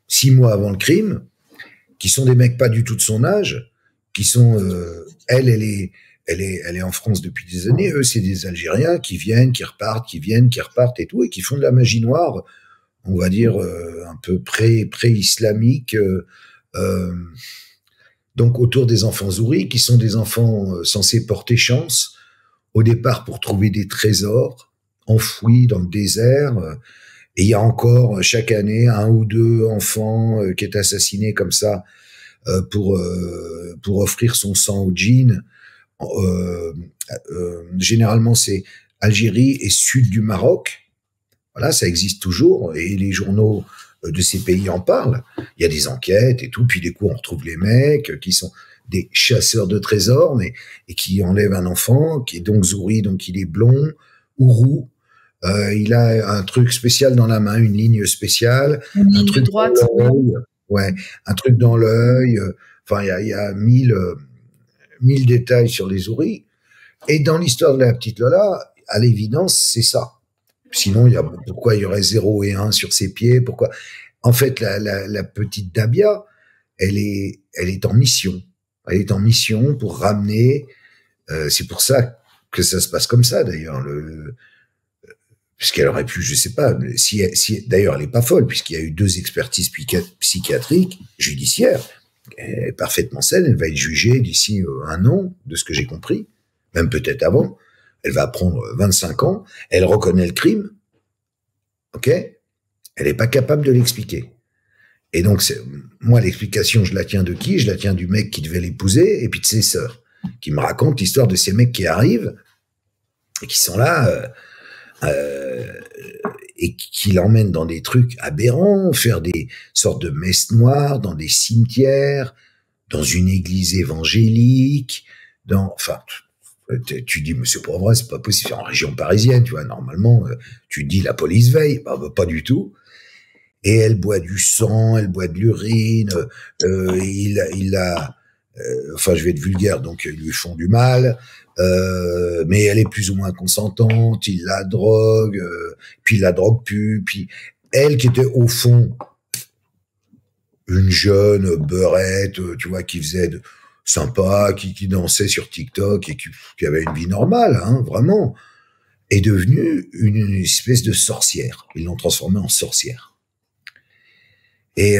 6 mois avant le crime, qui sont des mecs pas du tout de son âge, qui sont, elle est en France depuis des années. Eux, c'est des Algériens qui viennent, qui repartent, qui viennent, qui repartent et tout, et qui font de la magie noire, on va dire un peu pré-islamique. Donc autour des enfants zouris, qui sont des enfants censés porter chance au départ pour trouver des trésors enfouis dans le désert. Et il y a encore chaque année 1 ou 2 enfants qui est assassiné comme ça pour offrir son sang au djinn. Généralement, c'est Algérie et sud du Maroc. Voilà, ça existe toujours et les journaux de ces pays en parlent. Il y a des enquêtes et tout. Puis des coups, on retrouve les mecs qui sont des chasseurs de trésors, et qui enlèvent un enfant qui est donc zouri, donc il est blond ou roux. Il a un truc spécial dans la main, une ligne spéciale, une ligne un truc droite. dans l'œil, ouais, un truc dans l'œil. Enfin, il y a 1000 détails sur les zouris. Et dans l'histoire de la petite Lola, à l'évidence, c'est ça. Sinon, pourquoi il y aurait 0 et 1 sur ses pieds? Pourquoi? En fait, la petite Dabia, elle est en mission. Elle est en mission pour ramener. C'est pour ça que ça se passe comme ça, d'ailleurs. Puisqu'elle aurait pu, je sais pas, d'ailleurs elle est pas folle, puisqu'il y a eu 2 expertises psychiatriques, judiciaires, elle est parfaitement saine, elle va être jugée d'ici 1 an, de ce que j'ai compris, même peut-être avant, elle va prendre 25 ans, elle reconnaît le crime, ok, elle est pas capable de l'expliquer. Et donc, moi, l'explication, je la tiens de qui? Je la tiens du mec qui devait l'épouser, et puis de ses sœurs, qui me racontent l'histoire de ces mecs qui arrivent, et qui sont là, et qui l'emmènent dans des trucs aberrants, faire des sortes de messes noires dans des cimetières, dans une église évangélique, enfin, tu dis, mais c'est pas vrai, c'est pas possible, en région parisienne, tu vois, normalement, tu dis la police veille, pas du tout. Et elle boit du sang, elle boit de l'urine, enfin, je vais être vulgaire, donc ils lui font du mal, mais elle est plus ou moins consentante, il la drogue, puis il la drogue plus, puis elle qui était au fond une jeune beurette, tu vois, qui faisait sympa, qui dansait sur TikTok et qui avait une vie normale, hein, vraiment, est devenue une espèce de sorcière. Ils l'ont transformée en sorcière. Et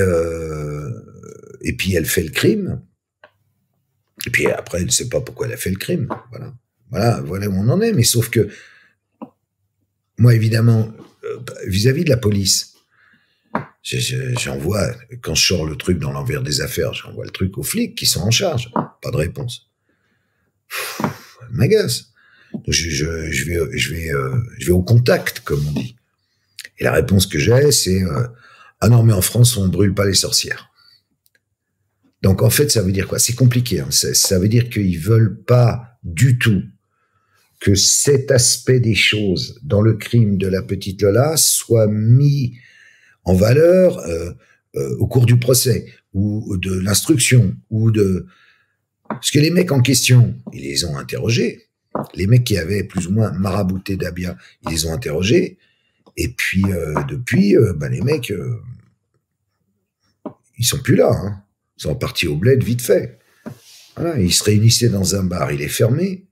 puis elle fait le crime. Et puis après, elle ne sait pas pourquoi elle a fait le crime. Voilà où on en est. Mais sauf que moi, évidemment, vis-à-vis de la police, j'envoie, quand je sors le truc dans l'envers des affaires, j'envoie le truc aux flics qui sont en charge. Pas de réponse. M'agace. Je vais au contact, comme on dit. Et la réponse que j'ai, c'est ah non, mais en France, on brûle pas les sorcières. Donc en fait, ça veut dire quoi? C'est compliqué. Hein. Ça veut dire qu'ils veulent pas du tout que cet aspect des choses dans le crime de la petite Lola soit mis en valeur au cours du procès ou de l'instruction ou de parce que les mecs en question, ils les ont interrogés. Les mecs qui avaient plus ou moins marabouté Dabia, ils les ont interrogés. Et puis depuis, les mecs, ils sont plus là. Hein. Ils sont partis au bled vite fait. Voilà, ils se réunissaient dans un bar, il est fermé.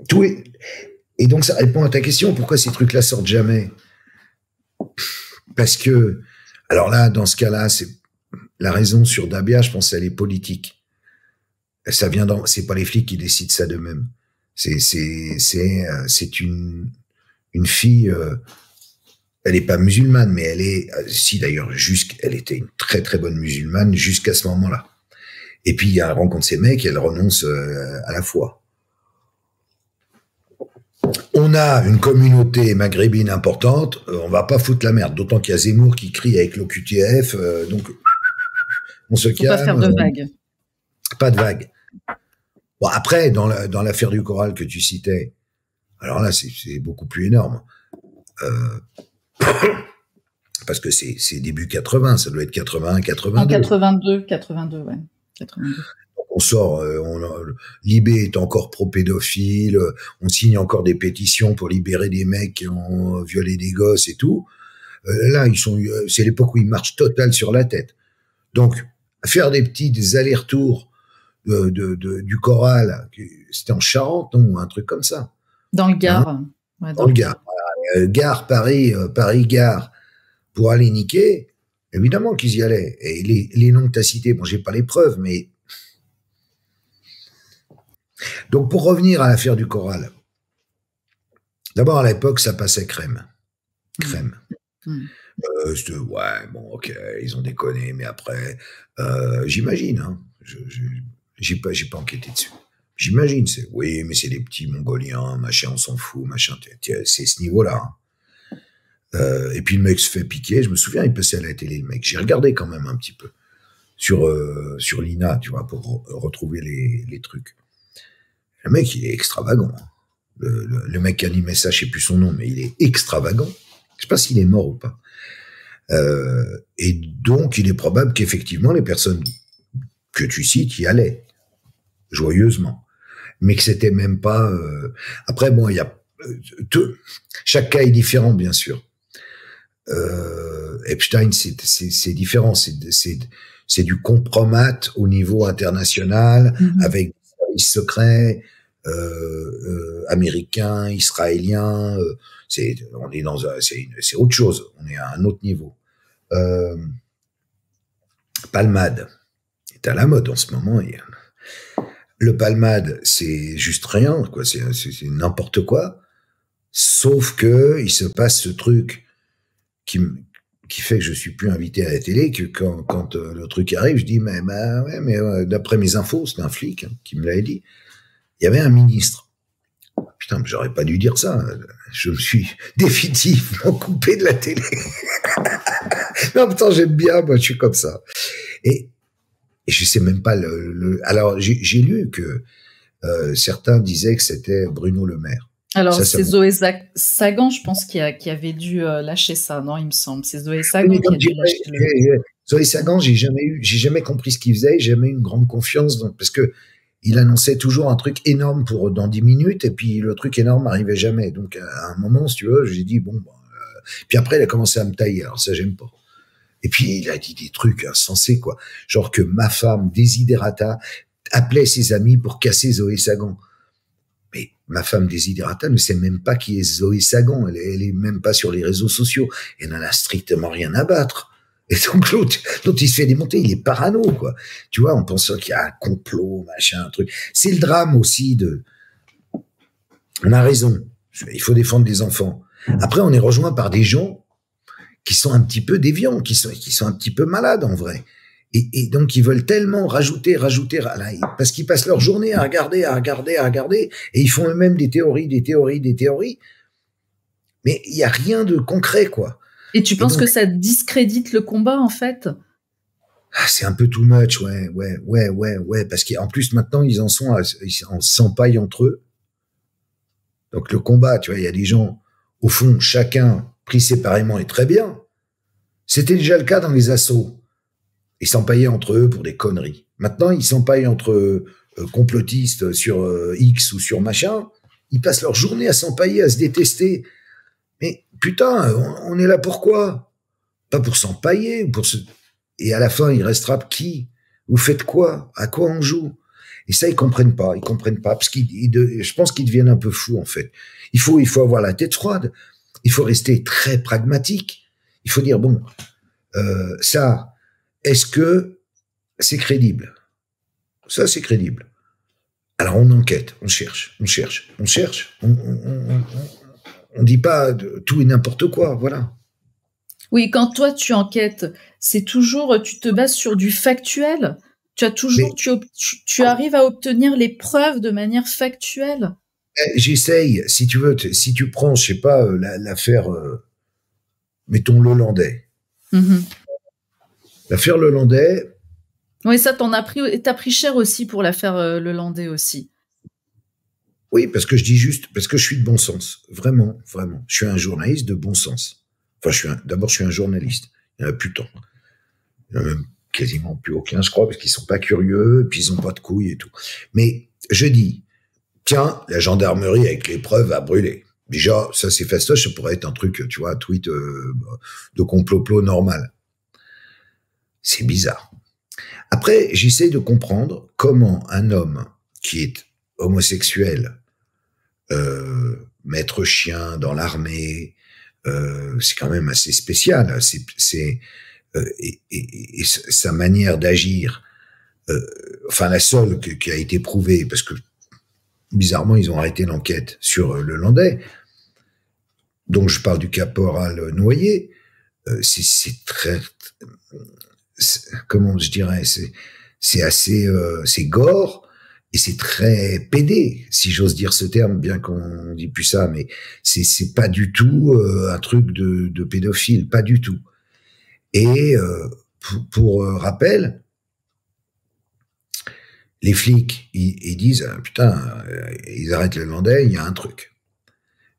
Tout est... Et donc ça répond à ta question, pourquoi ces trucs-là sortent jamais? Parce que, alors là, dans ce cas-là, c'est la raison sur Dabia, je pense, elle est politique. Ça vient c'est pas les flics qui décident ça d'eux-mêmes. C'est une fille, elle est pas musulmane, mais elle est, si d'ailleurs, elle était une très très bonne musulmane jusqu'à ce moment-là. Et puis elle rencontre ces mecs, et elle renonce à la foi. On a une communauté maghrébine importante, on va pas foutre la merde, d'autant qu'il y a Zemmour qui crie avec l'OQTF, donc on se calme. Pas faire de vagues. Pas de vagues. Bon, après, dans l'affaire du choral que tu citais, alors là, c'est beaucoup plus énorme. Parce que c'est début 80, ça doit être 81, 82. En 82, ouais. 82. On sort, Libé est encore pro-pédophile, on signe encore des pétitions pour libérer des mecs qui ont violé des gosses et tout. Là, c'est l'époque où ils marchent total sur la tête. Donc, faire des petits allers-retours du choral, c'était en Charente, non, ou un truc comme ça. Dans le Gard. Hein, ouais, dans le Gard. Gare, Paris, Paris-Gare, pour aller niquer, évidemment qu'ils y allaient. Et les noms que tu as cités, bon, j'ai pas les preuves, mais... Donc, pour revenir à l'affaire du choral, d'abord, à l'époque, ça passait crème. Crème. Ouais, bon, ok, ils ont déconné, mais après, j'imagine, hein, j'ai pas enquêté dessus. J'imagine, oui, mais c'est des petits Mongoliens, machin, on s'en fout, machin, c'est ce niveau-là. Hein. Et puis le mec se fait piquer, je me souviens, il passait à la télé, le mec. J'ai regardé quand même un petit peu sur l'INA, tu vois, pour retrouver les trucs. Le mec, il est extravagant. Hein. Le mec qui animait ça, je sais plus son nom, mais il est extravagant. Je sais pas s'il est mort ou pas. Et donc, il est probable qu'effectivement, les personnes que tu cites y allaient joyeusement, mais que c'était même pas. Après, bon, il y a chaque cas est différent, bien sûr. Epstein, c'est différent, c'est du compromat au niveau international avec des services secrets américains, israéliens. On est dans c'est autre chose. On est à un autre niveau. Palmade est à la mode en ce moment. Le palmade, c'est juste rien, quoi. C'est n'importe quoi. Sauf que il se passe ce truc qui fait que je suis plus invité à la télé, que quand le truc arrive, je dis mais d'après mes infos, c'est un flic qui me l'avait dit. Il y avait un ministre. Putain, mais j'aurais pas dû dire ça. Je me suis définitivement coupé de la télé. Non, pourtant j'aime bien, moi je suis comme ça. Et je sais même pas alors j'ai lu que certains disaient que c'était Bruno Le Maire. Alors c'est Zoé Sagan, je pense, qui avait dû lâcher ça, non, il me semble. C'est Zoé Sagan qui a dû lâcher Zoé Sagan, j'ai jamais compris ce qu'il faisait, j'ai jamais eu une grande confiance, parce que il annonçait toujours un truc énorme pour dans 10 minutes, et puis le truc énorme n'arrivait jamais. Donc à un moment, si tu veux, j'ai dit bon. Puis après, il a commencé à me tailler. Alors ça, j'aime pas. Et puis il a dit des trucs insensés, quoi. Genre que ma femme Desiderata appelait ses amis pour casser Zoé Sagan. Mais ma femme Desiderata ne sait même pas qui est Zoé Sagan. Elle est même pas sur les réseaux sociaux. Elle n'en a strictement rien à battre. Et donc l'autre, il se fait démonter, il est parano, quoi. Tu vois, en pensant qu'il y a un complot, machin, un truc. C'est le drame aussi on a raison. Il faut défendre les enfants. Après, on est rejoint par des gens qui sont un petit peu déviants, qui sont un petit peu malades en vrai. Et donc, ils veulent tellement rajouter, parce qu'ils passent leur journée à regarder, et ils font eux-mêmes des théories. Mais il y a rien de concret, quoi. Et tu penses que ça discrédite le combat, en fait? C'est un peu too much, ouais, parce qu'en plus, maintenant, ils s'empaillent entre eux. Donc, le combat, tu vois, il y a des gens, au fond, chacun pris séparément est très bien. C'était déjà le cas dans les assauts. Ils s'empaillaient entre eux pour des conneries. Maintenant, ils s'empaillent entre complotistes sur X ou sur machin. Ils passent leur journée à s'empailler, à se détester. Mais putain, on est là pour quoi? Pas pour s'empailler, et à la fin, il restera qui? Vous faites quoi? À quoi on joue? Et ça, ils comprennent pas, parce je pense qu'ils deviennent un peu fous, en fait. Il faut avoir la tête froide. Il faut rester très pragmatique. Il faut dire, bon, ça, est-ce que c'est crédible? Ça, c'est crédible. Alors, on enquête, on cherche. On dit pas tout et n'importe quoi, voilà. Oui, quand toi, tu enquêtes, c'est toujours, tu te bases sur du factuel. Tu arrives à obtenir les preuves de manière factuelle. J'essaye, si tu veux, si tu prends, je sais pas, l'affaire, mettons Lelandais. L'affaire Lelandais. Oui, ça, t'as pris cher aussi pour l'affaire Lelandais aussi. Oui, parce que je suis de bon sens. Vraiment. Je suis un journaliste de bon sens. Enfin, d'abord, je suis un journaliste. Il n'y en a plus tant. Il n'y en a même quasiment plus aucun, je crois, parce qu'ils sont pas curieux, puis ils ont pas de couilles et tout. Mais je dis, tiens, la gendarmerie avec les preuves a brûlé. Déjà, ça c'est fastoche, ça pourrait être un truc, tu vois, un tweet de complot normal. C'est bizarre. Après, j'essaie de comprendre comment un homme qui est homosexuel, maître chien dans l'armée, c'est quand même assez spécial. Et sa manière d'agir, enfin la seule qui a été prouvée, parce que bizarrement ils ont arrêté l'enquête sur le Landais, donc je parle du caporal Noyer, c'est très, comment je dirais, c'est assez, c'est gore et c'est très pédé, si j'ose dire ce terme, bien qu'on dit plus ça, mais c'est pas du tout un truc de pédophile, pas du tout. Et pour rappel, les flics, ils disent putain, ils arrêtent le Landais, il y a un truc.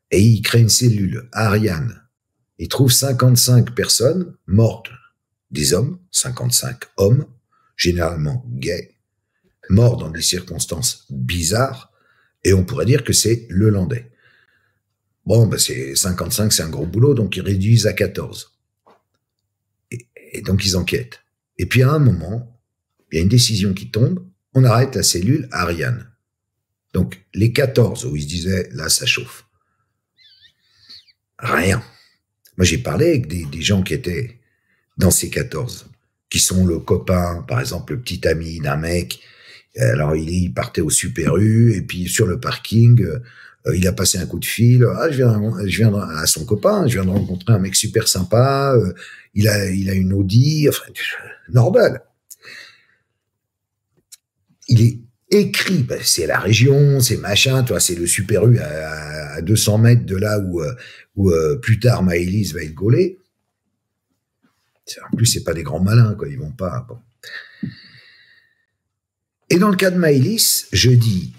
Et ils créent une cellule, Ariane. Ils trouvent 55 personnes mortes, des hommes, 55 hommes, généralement gays, morts dans des circonstances bizarres, et on pourrait dire que c'est le Landais. Bon, ben c'est 55, c'est un gros boulot, donc ils réduisent à 14. Et donc, ils enquêtent. Et puis, à un moment, il y a une décision qui tombe, on arrête la cellule Ariane. Donc, les 14 où ils se disaient, là, ça chauffe. Rien. Moi, j'ai parlé avec des gens qui étaient dans ces 14, qui sont le copain, par exemple, le petit ami d'un mec. Alors, il partait au Super U, et puis sur le parking, il a passé un coup de fil. Ah, je viens à son copain, je viens de rencontrer un mec super sympa. Il a une Audi, enfin, normal. Il est écrit, c'est la région, c'est machin, toi, c'est le Super U à 200 mètres de là où plus tard Maëlys va être gaulée. En plus, c'est pas des grands malins, quoi, ils vont pas. Bon. Et dans le cas de Maëlys, je dis,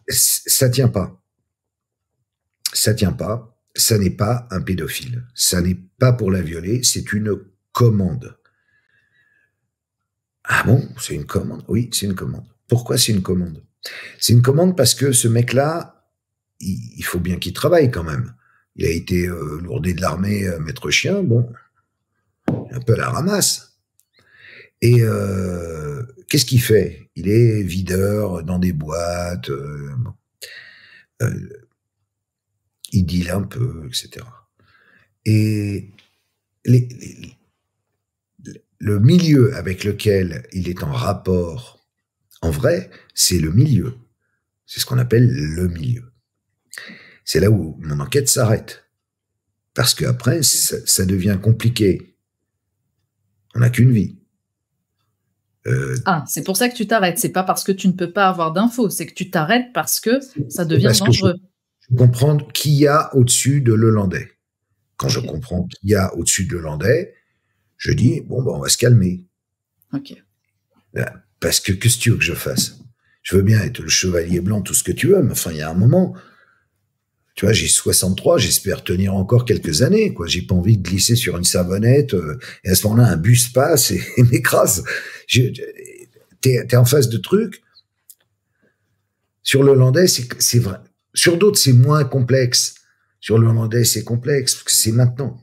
ça tient pas. Ça tient pas. Ça n'est pas un pédophile. Ça n'est pas pour la violer. C'est une commande. Ah bon, c'est une commande? Oui, c'est une commande. Pourquoi c'est une commande? C'est une commande parce que ce mec-là, il faut bien qu'il travaille quand même. Il a été lourdé de l'armée, maître chien, bon, un peu à la ramasse. Et qu'est-ce qu'il fait? Il est videur dans des boîtes, il deal un peu, etc. Et le milieu avec lequel il est en rapport, en vrai, c'est le milieu. C'est ce qu'on appelle le milieu. c'est là où mon enquête s'arrête. Parce qu'après, ça devient compliqué. On n'a qu'une vie. Ah, c'est pour ça que tu t'arrêtes. C'est pas parce que tu ne peux pas avoir d'infos, c'est que tu t'arrêtes parce que ça devient dangereux. Je comprends qui y a au-dessus de l'Hollandais. Quand je comprends qui y a au-dessus de l'Hollandais, je dis, bon, on va se calmer. Ok. Parce que qu'est-ce que tu veux que je fasse? Je veux bien être le chevalier blanc, tout ce que tu veux, mais enfin, il y a un moment, tu vois, j'ai 63, j'espère tenir encore quelques années, quoi. J'ai pas envie de glisser sur une savonnette, et à ce moment-là, un bus passe et m'écrase. T'es en face de trucs. Sur le Hollandais, c'est vrai. Sur d'autres, c'est moins complexe. Sur le Hollandais, c'est complexe, parce que c'est maintenant.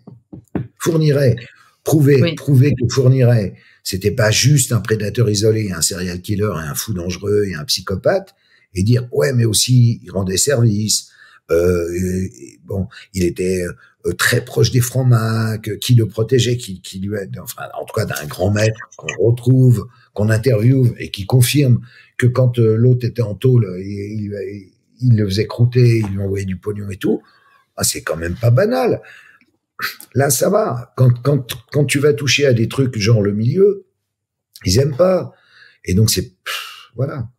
Fourniret, prouver que Fourniret, c'était pas juste un prédateur isolé, un serial killer, un fou dangereux et un psychopathe, et dire, ouais, mais aussi, il rendait service, bon, il était très proche des francs-macs, qui le protégeait, qui lui enfin, en tout cas, d'un grand maître qu'on retrouve, qu'on interviewe et qui confirme que quand l'autre était en tôle, il le faisait croûter, il lui envoyait du pognon et tout. Ah, c'est quand même pas banal. Là, ça va. Quand tu vas toucher à des trucs genre le milieu, ils aiment pas. Et donc, voilà.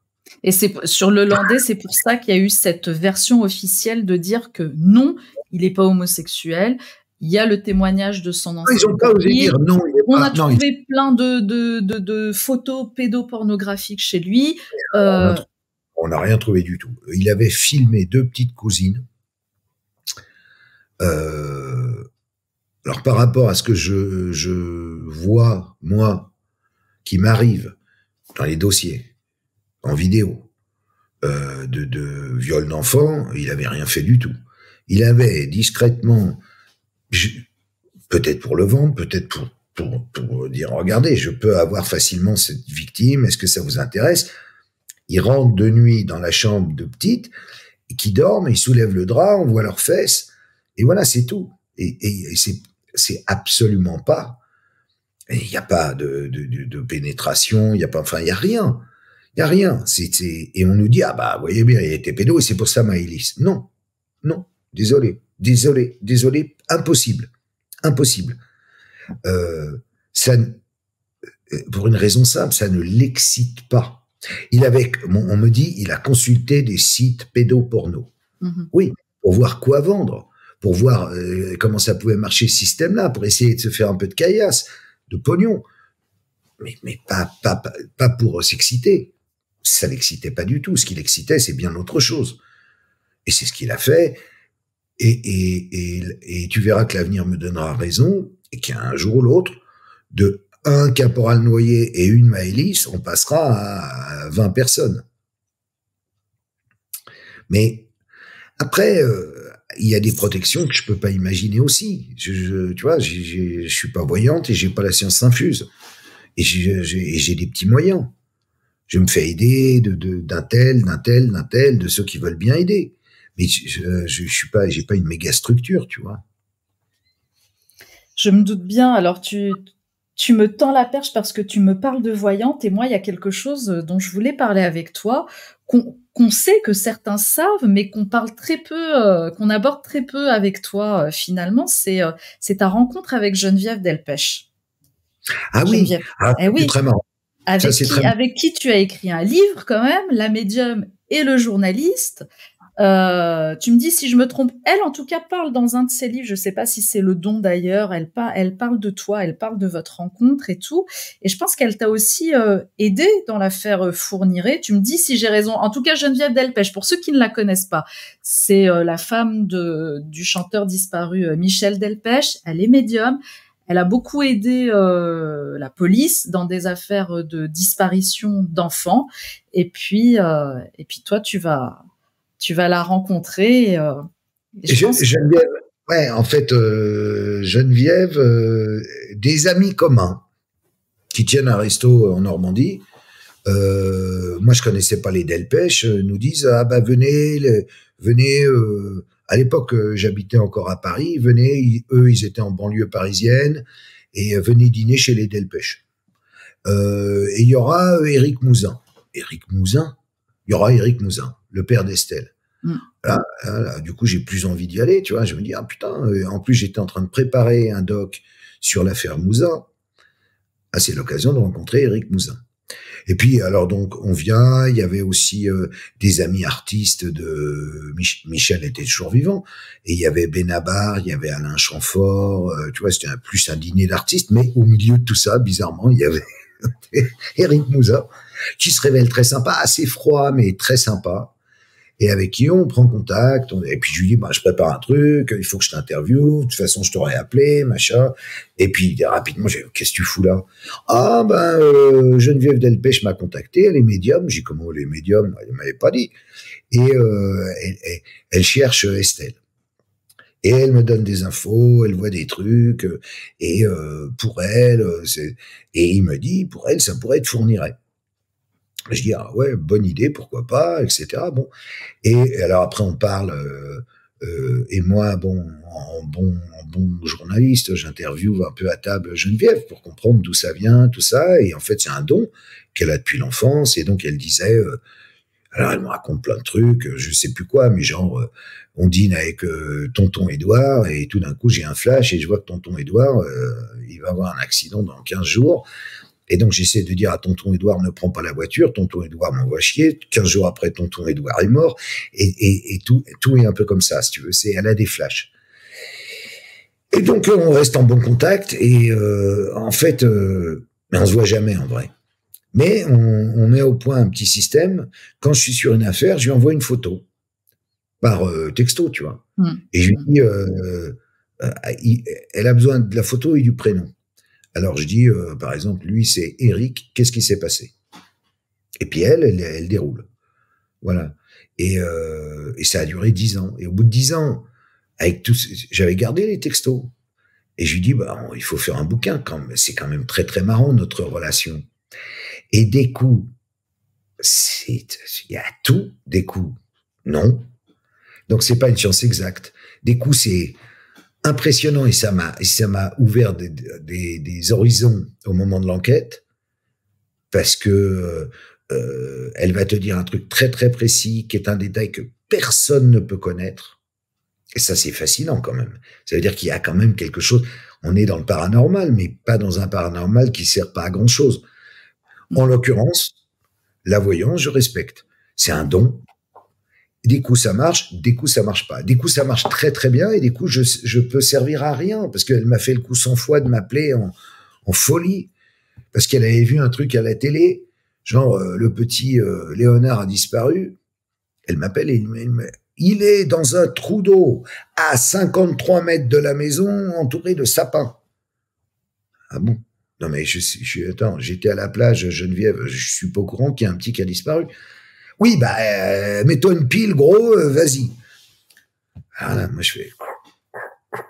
Et c'est sur le Hollandais, c'est pour ça qu'il y a eu cette version officielle de dire que non, il n'est pas homosexuel. Il y a le témoignage de son ancien. Ils n'ont pas osé dire non. On a trouvé plein de photos pédopornographiques chez lui. On n'a rien trouvé du tout. Il avait filmé 2 petites cousines. Alors par rapport à ce que je vois, moi, qui m'arrive dans les dossiers, en vidéo, de viol d'enfants, il avait rien fait du tout. Il avait discrètement, peut-être pour le vendre, peut-être pour dire, regardez, je peux avoir facilement cette victime, est-ce que ça vous intéresse? Ils rentrent de nuit dans la chambre de petites, qui dorment, ils soulèvent le drap, on voit leurs fesses, et voilà, c'est tout. Et c'est absolument pas, il n'y a pas de pénétration, il n'y a pas, enfin, il n'y a rien. Il n'y a rien. Et on nous dit, ah bah, vous voyez bien, il était pédo et c'est pour ça Maëlys. Non, non, désolé, impossible. Ça, pour une raison simple, ça ne l'excite pas. On me dit, il a consulté des sites pédoporno. Oui, pour voir quoi vendre, pour voir comment ça pouvait marcher ce système-là, pour essayer de se faire un peu de caillasse, de pognon. Mais pas pour s'exciter. Ça l'excitait pas du tout. Ce qui l'excitait, c'est bien autre chose. Et c'est ce qu'il a fait. Et tu verras que l'avenir me donnera raison et qu'un jour ou l'autre, de un caporal Noyer et une Maëlys, on passera à 20 personnes. Mais après, il y a des protections que je peux pas imaginer aussi. Tu vois, je suis pas voyante et j'ai pas la science infuse. Et j'ai des petits moyens. Je me fais aider d'un tel, de ceux qui veulent bien aider. Mais je suis pas, j'ai pas une méga structure, tu vois. Je me doute bien. Alors tu me tends la perche parce que tu me parles de voyante et moi il y a quelque chose dont je voulais parler avec toi, qu'on sait que certains savent, mais qu'on parle très peu, qu'on aborde très peu avec toi finalement. C'est ta rencontre avec Geneviève Delpech. Ah oui, oui. Très marrant. Avec qui tu as écrit un livre quand même, La médium et le journaliste. Tu me dis si je me trompe. Elle, en tout cas, parle dans un de ses livres. Je sais pas si c'est Le Don d'ailleurs. Elle parle de toi, elle parle de votre rencontre et tout. Et je pense qu'elle t'a aussi aidé dans l'affaire Fourniret. Tu me dis si j'ai raison. En tout cas, Geneviève Delpech, pour ceux qui ne la connaissent pas, c'est la femme du chanteur disparu Michel Delpech. Elle est médium. Elle a beaucoup aidé la police dans des affaires de disparition d'enfants. Et puis toi, tu vas la rencontrer. Geneviève, ouais, en fait, Geneviève, des amis communs qui tiennent un resto en Normandie. Moi, je connaissais pas les Delpech. Nous disent ah bah venez. À l'époque, j'habitais encore à Paris. Venez, eux, ils étaient en banlieue parisienne et venez dîner chez les Delpech. Et il y aura Éric Mouzin. Il y aura Éric Mouzin, le père d'Estelle. Mm. Là, du coup, j'ai plus envie d'y aller, tu vois. Je me dis, ah putain, en plus, j'étais en train de préparer un doc sur l'affaire Mouzin. Ah, c'est l'occasion de rencontrer Éric Mouzin. Et puis, alors donc, on vient, il y avait aussi des amis artistes de Michel était toujours vivant, et il y avait Benabar, il y avait Alain Chamfort, tu vois, c'était plus un dîner d'artistes, mais au milieu de tout ça, bizarrement, il y avait Éric Mouzin, qui se révèle très sympa, assez froid, mais très sympa, et avec qui on prend contact, et puis je lui dis, bah, je prépare un truc, il faut que je t'interviewe, de toute façon je t'aurais appelé, machin, et puis rapidement, j'ai dit, qu'est-ce que tu fous là? Ah ben, Geneviève Delpech m'a contacté, elle est médium, j'ai dit, comment elle est médium? Elle m'avait pas dit, et elle cherche Estelle. Et elle me donne des infos, elle voit des trucs, et pour elle, et il me dit, pour elle, ça pourrait être Fourniret. Je dis, ah ouais, bonne idée, pourquoi pas, etc. Bon. Et alors après, on parle, et moi, bon, en bon journaliste, j'interviewe un peu à table Geneviève pour comprendre d'où ça vient, tout ça. Et en fait, c'est un don qu'elle a depuis l'enfance. Et donc, elle disait, alors elle me raconte plein de trucs, je sais plus quoi, mais genre, on dîne avec tonton Édouard, et tout d'un coup, j'ai un flash, et je vois que tonton Édouard, il va avoir un accident dans 15 jours. Et donc, j'essaie de dire à tonton Édouard, ne prends pas la voiture. Tonton Édouard m'envoie chier. 15 jours après, tonton Édouard est mort. Et tout est un peu comme ça, si tu veux. Elle a des flashs. Et donc, on reste en bon contact. Et en fait, on se voit jamais, en vrai. Mais on met au point un petit système. Quand je suis sur une affaire, je lui envoie une photo. Par texto, tu vois. Et je lui dis, elle a besoin de la photo et du prénom. Alors je dis, par exemple, lui c'est Eric, qu'est-ce qui s'est passé? Et puis elle déroule. Voilà. Et ça a duré 10 ans. Et au bout de 10 ans, avec tout, j'avais gardé les textos. Et je lui dis, bah, il faut faire un bouquin quand même. C'est quand même très très marrant notre relation. Et des coups, il y a tout, des coups, non. Donc c'est pas une science exacte. Des coups c'est impressionnant, et ça m'a ouvert des horizons au moment de l'enquête, parce que elle va te dire un truc très très précis qui est un détail que personne ne peut connaître, et ça c'est fascinant quand même. Ça veut dire qu'il y a quand même quelque chose. On est dans le paranormal, mais pas dans un paranormal qui sert pas à grand chose. En l'occurrence, la voyance, je respecte. C'est un don. Des coups ça marche, des coups ça marche pas. Des coups ça marche très très bien, et des coups je peux servir à rien, parce qu'elle m'a fait le coup 100 fois de m'appeler en folie, parce qu'elle avait vu un truc à la télé, genre le petit Léonard a disparu. Elle m'appelle et il est dans un trou d'eau à 53 mètres de la maison, entouré de sapins. Ah bon? Non mais attends, j'étais à la plage Geneviève, je suis pas au courant qu'il y a un petit qui a disparu. Oui, bah, mets-toi une pile, gros, vas-y. Alors là, moi,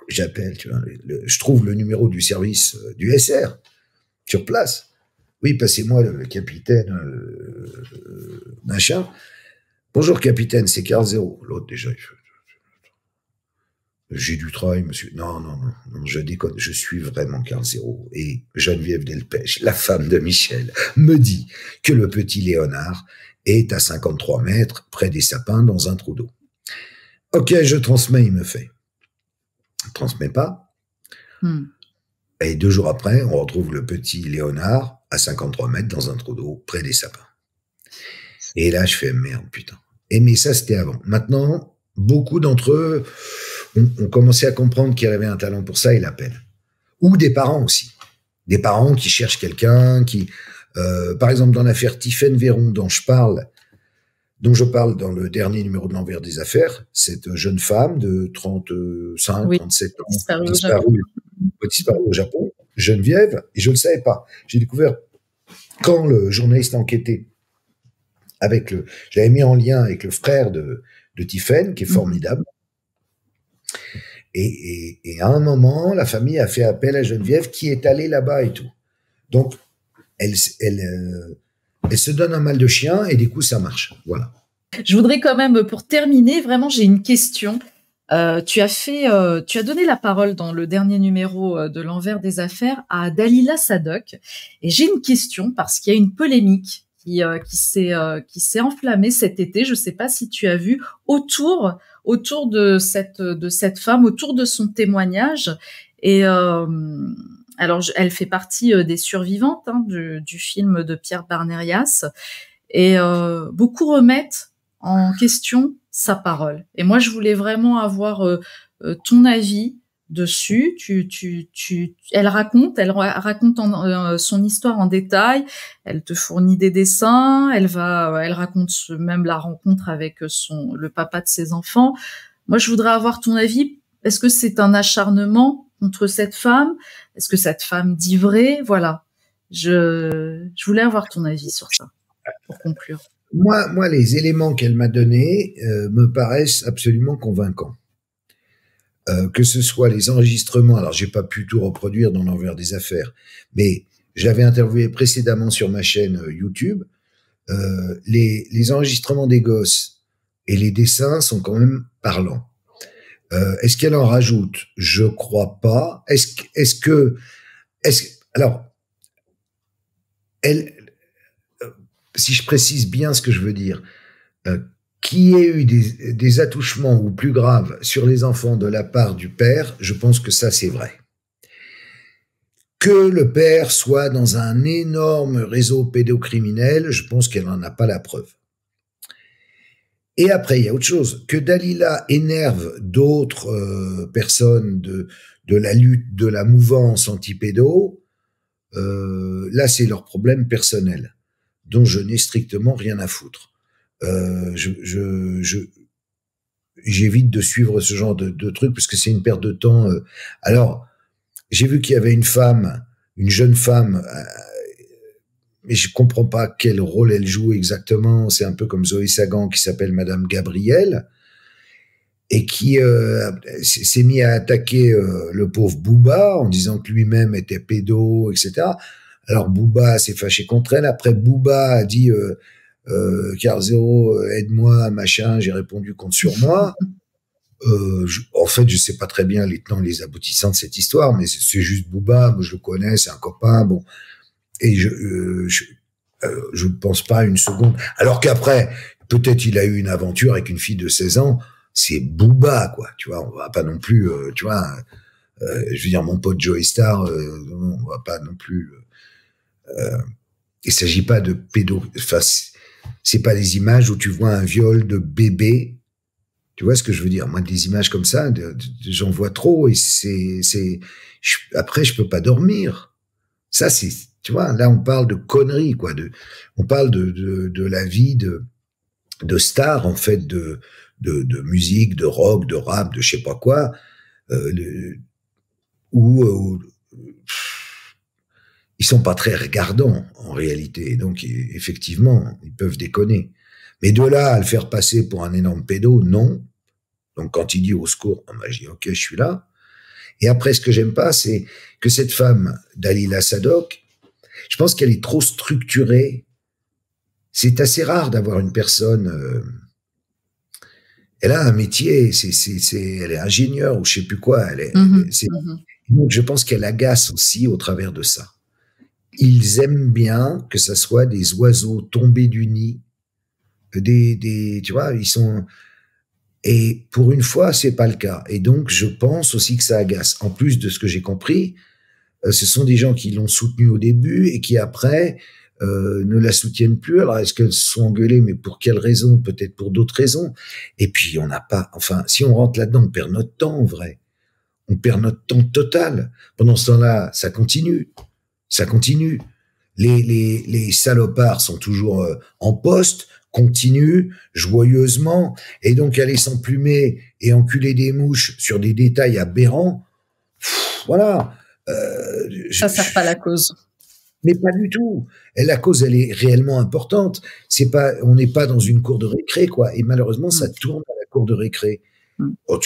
j'appelle, tu vois, je trouve le numéro du service du SR sur place. Oui, passez-moi le capitaine, machin. Bonjour, capitaine, c'est Carl Zéro. L'autre, déjà, il fait, j'ai du travail, monsieur. Non, je déconne, je suis vraiment Carl Zéro. Et Geneviève Delpech, la femme de Michel, me dit que le petit Léonard est à 53 mètres, près des sapins, dans un trou d'eau. Ok, je transmets, il me fait. Je transmets pas. Et 2 jours après, on retrouve le petit Léonard à 53 mètres dans un trou d'eau, près des sapins. Et là, je fais merde, putain. Et mais ça, c'était avant. Maintenant, beaucoup d'entre eux ont commencé à comprendre qu'il avait un talent pour ça et l'appellent. Ou des parents aussi. Des parents qui cherchent quelqu'un, qui... par exemple, dans l'affaire Tiffaine Véron dont je parle dans le dernier numéro de l'Envers des Affaires, cette jeune femme de 35, 37 ans, disparue au Japon, Geneviève, et je ne le savais pas. J'ai découvert, quand le journaliste enquêtait j'avais mis en lien avec le frère de Tiffaine, qui est formidable. Et à un moment, la famille a fait appel à Geneviève, qui est allée là-bas et tout. Donc, elle se donne un mal de chien, et du coup, ça marche. Voilà. Je voudrais quand même, pour terminer, vraiment, j'ai une question. Tu as donné la parole dans le dernier numéro de l'Envers des Affaires à Dalila Sadok. Et j'ai une question, parce qu'il y a une polémique qui s'est enflammé cet été. Je sais pas si tu as vu autour de cette femme, autour de son témoignage. Et alors, elle fait partie des survivantes du film de Pierre Barnérias. Et beaucoup remettent en question sa parole. Et moi, je voulais vraiment avoir ton avis dessus. Elle raconte son histoire en détail. Elle te fournit des dessins. Elle raconte même la rencontre avec le papa de ses enfants. Moi, je voudrais avoir ton avis. Est-ce que c'est un acharnement contre cette femme? Est-ce que cette femme dit vrai? Voilà. Je voulais avoir ton avis sur ça, pour conclure. Moi, les éléments qu'elle m'a donnés me paraissent absolument convaincants. Que ce soit les enregistrements, alors j'ai pas pu tout reproduire dans l'envers des affaires, mais j'avais interviewé précédemment sur ma chaîne YouTube, les enregistrements des gosses et les dessins sont quand même parlants. Est-ce qu'elle en rajoute? Je crois pas. Alors, si je précise bien ce que je veux dire, qu'il y ait eu des attouchements ou plus graves sur les enfants de la part du père, je pense que ça c'est vrai. Que le père soit dans un énorme réseau pédocriminel, je pense qu'elle n'en a pas la preuve. Et après, il y a autre chose. Que Dalila énerve d'autres personnes de la lutte, de la mouvance anti-pédo, là c'est leur problème personnel, dont je n'ai strictement rien à foutre. J'évite de suivre ce genre de trucs parce que c'est une perte de temps. Alors, j'ai vu qu'il y avait une jeune femme, mais je comprends pas quel rôle elle joue exactement. C'est un peu comme Zoé Sagan qui s'appelle Madame Gabrielle et qui s'est mis à attaquer le pauvre Booba en disant que lui-même était pédo, etc. Alors Booba s'est fâché contre elle. Après, Booba a dit Carl Zero, aide-moi, machin, j'ai répondu compte sur moi. En fait, je sais pas très bien les tenants, les aboutissants de cette histoire, mais c'est juste Booba, moi je le connais, c'est un copain, bon. Et je ne pense pas une seconde. Alors qu'après, peut-être il a eu une aventure avec une fille de 16 ans, c'est Booba, quoi, tu vois, on va pas non plus, tu vois, je veux dire, mon pote Joey Star, on va pas non plus, il s'agit pas de pédo, enfin, c'est pas des images où tu vois un viol de bébé. Tu vois ce que je veux dire? Moi, des images comme ça, j'en vois trop et après, je peux pas dormir. Ça, c'est, tu vois, là, on parle de conneries, quoi. On parle de la vie de stars, en fait, de musique, de rock, de rap, de je sais pas quoi, où ils sont pas très regardants en réalité. Donc effectivement, ils peuvent déconner. Mais de là à le faire passer pour un énorme pédo, non. Donc quand il dit au secours, on m'a dit ok, je suis là. Et après, ce que j'aime pas, c'est que cette femme, Dalila Sadok, je pense qu'elle est trop structurée. C'est assez rare d'avoir une personne. Elle a un métier, elle est ingénieure ou je sais plus quoi. Donc je pense qu'elle agace aussi au travers de ça. Ils aiment bien que ça soit des oiseaux tombés du nid, tu vois, ils sont, et pour une fois, c'est pas le cas. Et donc, je pense aussi que ça agace. En plus de ce que j'ai compris, ce sont des gens qui l'ont soutenue au début et qui après, ne la soutiennent plus. Alors, est-ce qu'elles se sont engueulées, mais pour quelles raisons? Peut-être pour d'autres raisons. Et puis, on n'a pas, enfin, si on rentre là-dedans, on perd notre temps, en vrai. On perd notre temps total. Pendant ce temps-là, ça continue. Ça continue. Les salopards sont toujours en poste, continuent joyeusement, et donc aller s'emplumer et enculer des mouches sur des détails aberrants, voilà. Ça sert pas la cause. Mais pas du tout. Et la cause, elle est réellement importante. C'est pas, on n'est pas dans une cour de récré, quoi. Et malheureusement, ça tourne à la cour de récré. Oh,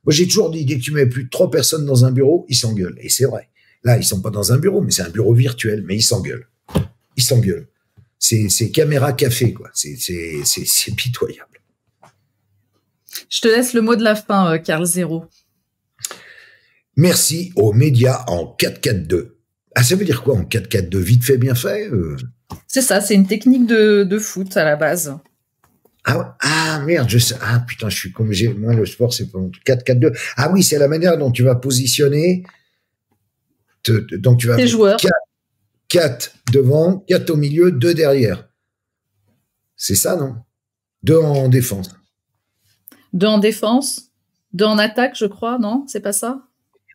moi, j'ai toujours dit, dès que tu mets plus de 3 personnes dans un bureau, ils s'engueulent. Et c'est vrai. Là, ils sont pas dans un bureau, mais c'est un bureau virtuel, mais ils s'engueulent. Ils s'engueulent. C'est caméra café, quoi. C'est pitoyable. Je te laisse le mot de la fin, Carl Zero. Merci aux médias en 4-4-2. Ah, ça veut dire quoi en 4-4-2? Vite fait, bien fait? C'est ça, c'est une technique de foot à la base. Merde, je sais. Ah putain, je suis comme moi le sport c'est pas 4-4-2. Ah oui, c'est la manière dont tu vas positionner. Donc tu vas Tes joueurs. 4 devant, 4 au milieu, 2 derrière. C'est ça, non? 2 en défense. 2 en défense, 2 en attaque, je crois, non? C'est pas ça?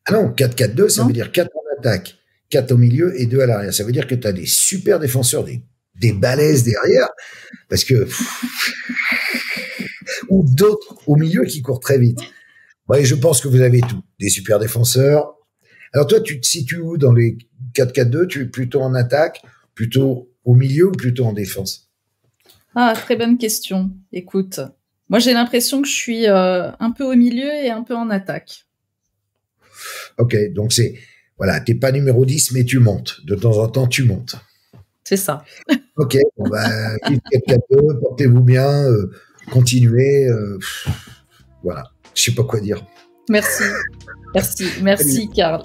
Ah non, 4-4-2, ça Non? veut dire 4 en attaque, 4 au milieu et 2 à l'arrière. Ça veut dire que tu as des super défenseurs, des balaises derrière, parce que ou d'autres au milieu qui courent très vite. Ouais, je pense que vous avez tout. Des super défenseurs. Alors toi, tu te situes où dans les 4-4-2? Tu es plutôt en attaque, plutôt au milieu ou plutôt en défense? Ah, très bonne question. Écoute, moi j'ai l'impression que je suis un peu au milieu et un peu en attaque. Ok, donc voilà, t'es pas numéro 10, mais tu montes. De temps en temps, tu montes. C'est ça. Ok, bon bah, vive 4-4-2, portez-vous bien, continuez. Voilà, je sais pas quoi dire. Merci. Merci, Salut. Karl.